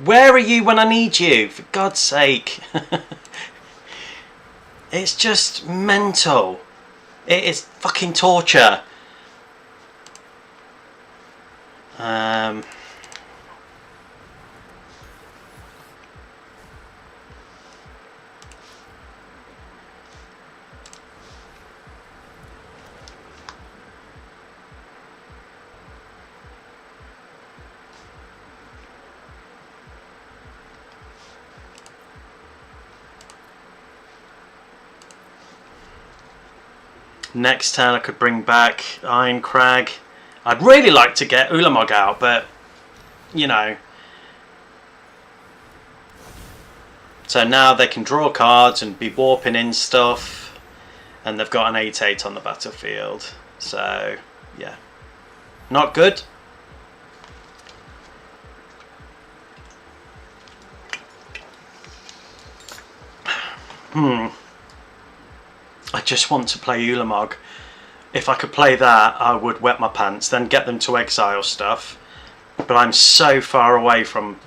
Where are you when I need you? For God's sake. It's just mental. It is fucking torture. Next turn I could bring back Iron Crag. I'd really like to get Ulamog out, but you know. So now they can draw cards and be warping in stuff, and they've got an 8/8 on the battlefield. So yeah, not good. I just want to play Ulamog. If I could play that, I would wet my pants, then get them to exile stuff. But I'm so far away from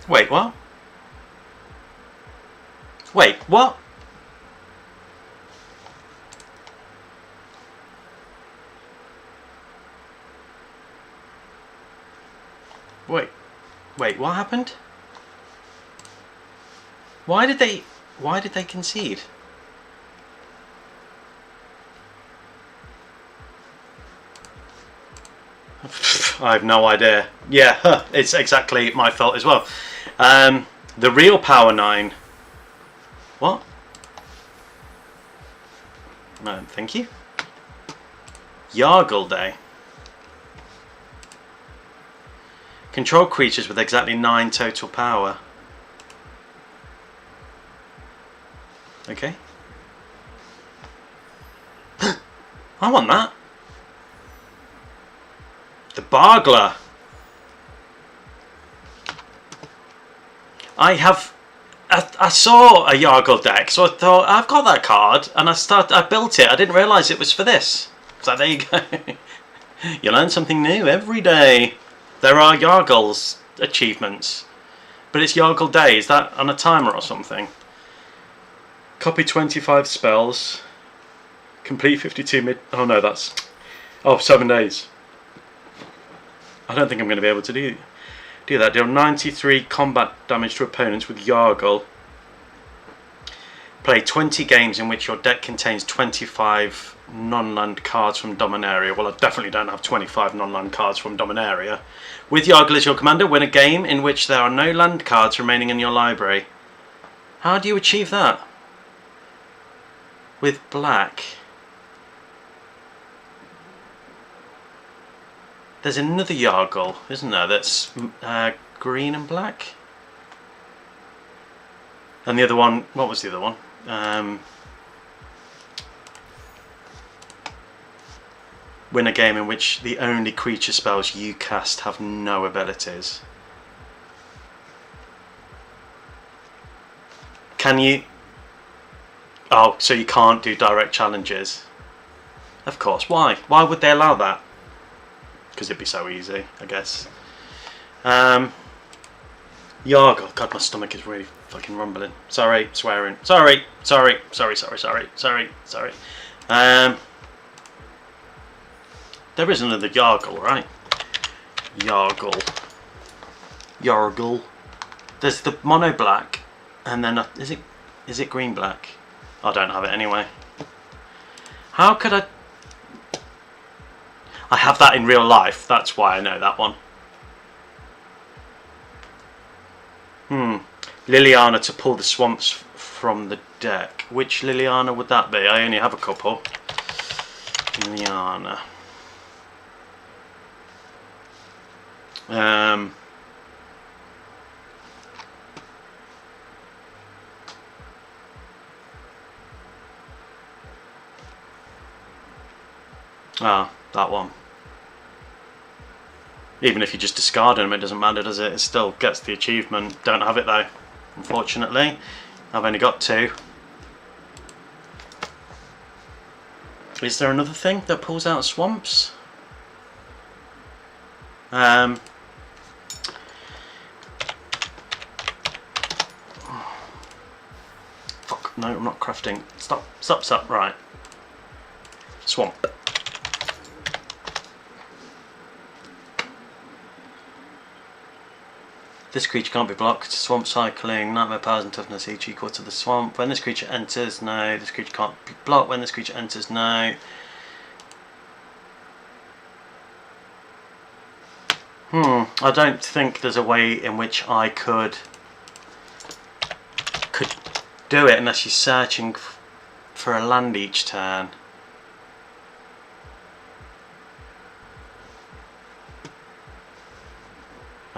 Wait, what? Wait, what? Wait, what happened? Why did they concede? I have no idea. Yeah, it's exactly my fault as well. The real Power 9. What? No, thank you. Yargle Day. Control creatures with exactly 9 total power. Okay. I want that. The Bargler. I saw a Yargle deck, so I thought I've got that card, and I built it. I didn't realise it was for this. So there you go. You learn something new every day. There are Yargles achievements, but it's Yargle Day. Is that on a timer or something? Copy 25 spells. Complete 52 mid. Oh no, that's 7 days. I don't think I'm going to be able to do that. Deal 93 combat damage to opponents with Yargle. Play 20 games in which your deck contains 25 non-land cards from Dominaria. Well, I definitely don't have 25 non-land cards from Dominaria. With Yargle as your commander, win a game in which there are no land cards remaining in your library. How do you achieve that? With black. There's another Yargle, isn't there, that's green and black? And the other one, what was the other one? Win a game in which the only creature spells you cast have no abilities. Can you... Oh, so you can't do direct challenges? Of course, why? Why would they allow that? Because it'd be so easy, I guess. Yargle. God, my stomach is really fucking rumbling. Sorry, swearing. Sorry. There is another Yargle, right? Yargle. There's the mono black, and then is it green black? I don't have it anyway. How could I? I have that in real life. That's why I know that one. Liliana to pull the swamps from the deck. Which Liliana would that be? I only have a couple. Liliana. That one. Even if you just discard them, it doesn't matter, does it? It still gets the achievement. Don't have it though, unfortunately. I've only got 2. Is there another thing that pulls out swamps? Fuck, no, I'm not crafting. Stop, right. Swamp. This creature can't be blocked. Swamp cycling, nightmare powers and toughness each equal to the swamp. When this creature enters, no. This creature can't be blocked. When this creature enters, no. I don't think there's a way in which I could do it unless you're searching for a land each turn.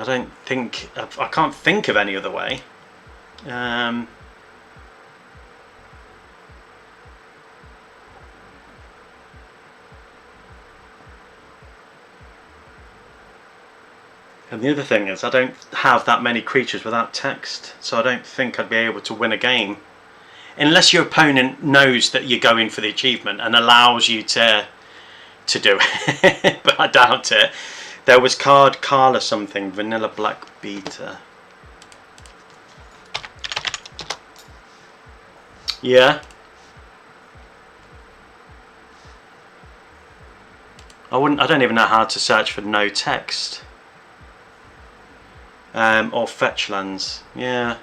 I can't think of any other way. And the other thing is, I don't have that many creatures without text, so I don't think I'd be able to win a game. Unless your opponent knows that you're going for the achievement and allows you to do it. But I doubt it. There was card Carla something, Vanilla Black Beta. Yeah. I don't even know how to search for no text. Or fetch lands. Yeah.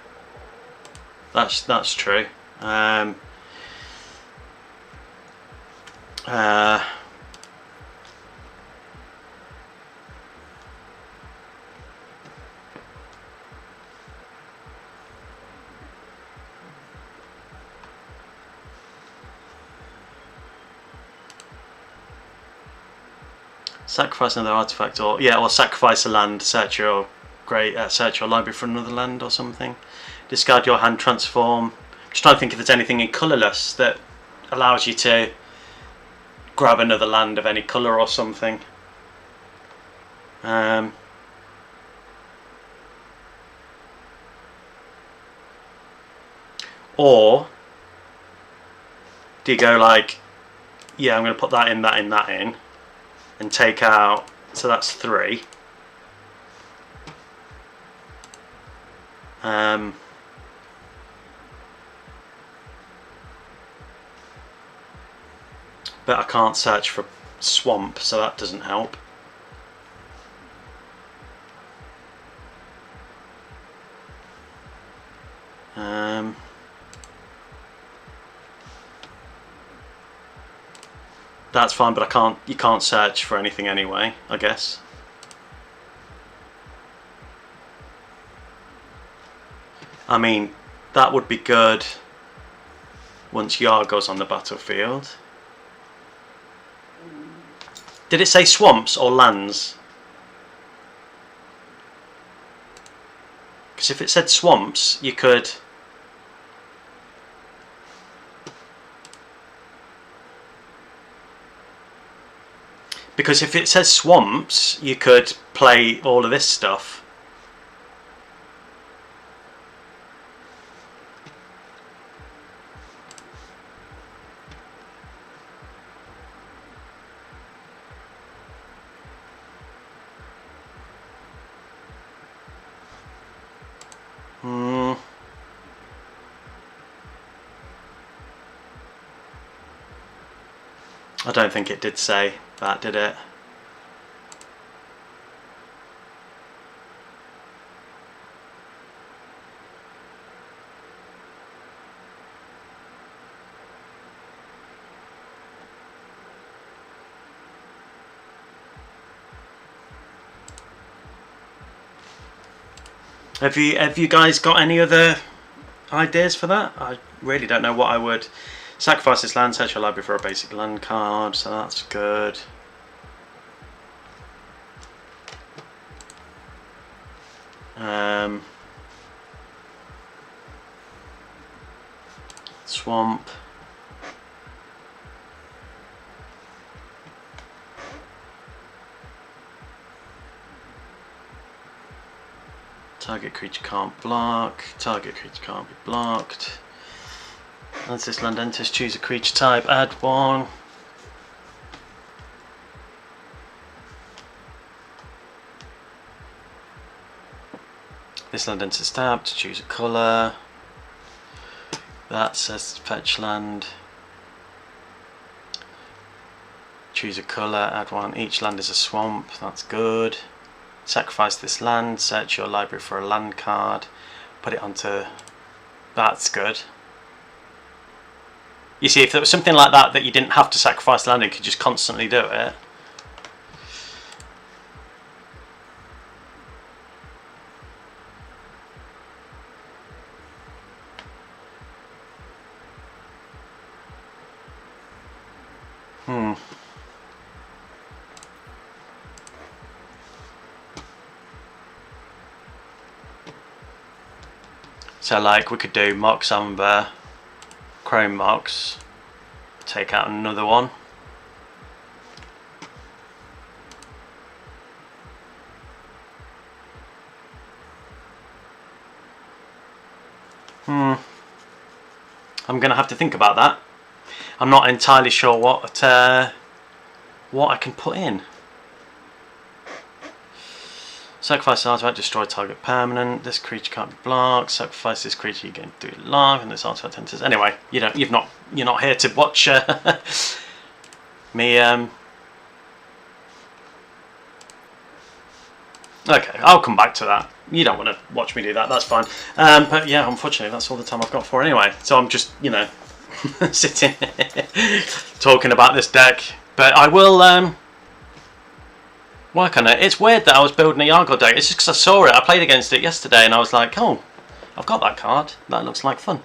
That's true. Sacrifice another artifact, or yeah, or sacrifice a land. Search your search your library for another land or something. Discard your hand, transform. Just trying to think if there's anything in colourless that allows you to grab another land of any colour or something. Or do you go like, yeah, I'm going to put that in, that in, that in, and take out, so that's 3. But I can't search for swamp, so that doesn't help. That's fine, but I can't. You can't search for anything anyway, I guess. I mean, that would be good once Yar goes on the battlefield. Did it say swamps or lands? Because if it said swamps, you could... Because if it says swamps, you could play all of this stuff. I don't think it did say that, did it? Have you guys got any other ideas for that? I really don't know what I would. Sacrifice this land, search your library for a basic land card, so that's good. Swamp. Target creature can't block. Target creature can't be blocked. As this land enters, choose a creature type, add 1. This land enters tapped, choose a colour. That says fetch land. Choose a colour, add 1. Each land is a swamp, that's good. Sacrifice this land, search your library for a land card, put it onto... That's good. You see, if there was something like that that you didn't have to sacrifice land and could just constantly do it. So like we could do Mox Amber, Chrome Mox, take out another one. I'm going to have to think about that. I'm not entirely sure what I can put in. Sacrifice an artifact, destroy target permanent. This creature can't be blocked. Sacrifice this creature, you get to do it live, and this artifact enters. Anyway, you're not here to watch me. Okay, I'll come back to that. You don't want to watch me do that. That's fine. But yeah, unfortunately, that's all the time I've got for anyway. So I'm just, sitting talking about this deck. But I will. Work on it. It's weird that I was building a Yargle deck. It's just because I saw it. I played against it yesterday and I was like, oh, I've got that card. That looks like fun.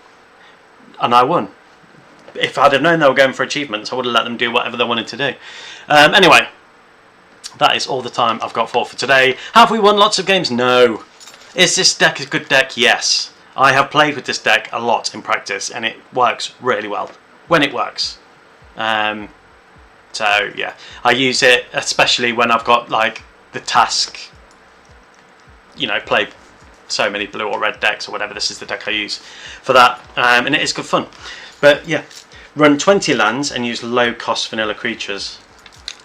And I won. If I'd have known they were going for achievements, I would have let them do whatever they wanted to do. Anyway, that is all the time I've got for today. Have we won lots of games? No. Is this deck a good deck? Yes. I have played with this deck a lot in practice, and it works really well when it works. So yeah, I use it especially when I've got like the task, you know, play so many blue or red decks or whatever. This is the deck I use for that, and it is good fun. But yeah, run 20 lands and use low cost vanilla creatures.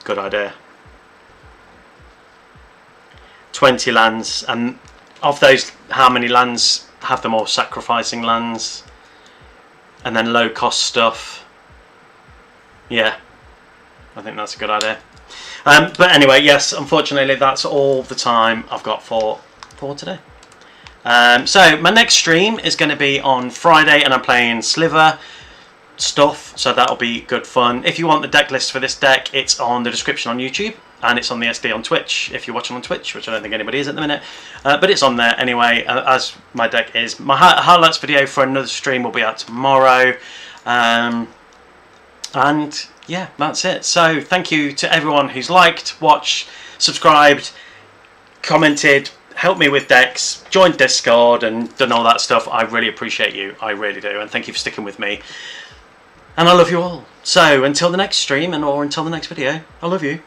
Good idea. 20 lands, and of those, how many lands have the more sacrificing lands and then low cost stuff? Yeah, I think that's a good idea. But anyway, yes, unfortunately that's all the time I've got for today. So my next stream is going to be on Friday, and I'm playing Sliver stuff, so that'll be good fun. If you want the deck list for this deck, it's on the description on YouTube, and it's on the SD on Twitch if you're watching on Twitch, which I don't think anybody is at the minute, but it's on there anyway, as my deck is. My highlights video for another stream will be out tomorrow, and yeah, that's it. So thank you to everyone who's liked, watched, subscribed, commented, helped me with decks, joined Discord and done all that stuff. I really appreciate you, I really do, and thank you for sticking with me. And I love you all. So until the next stream, or until the next video, I love you.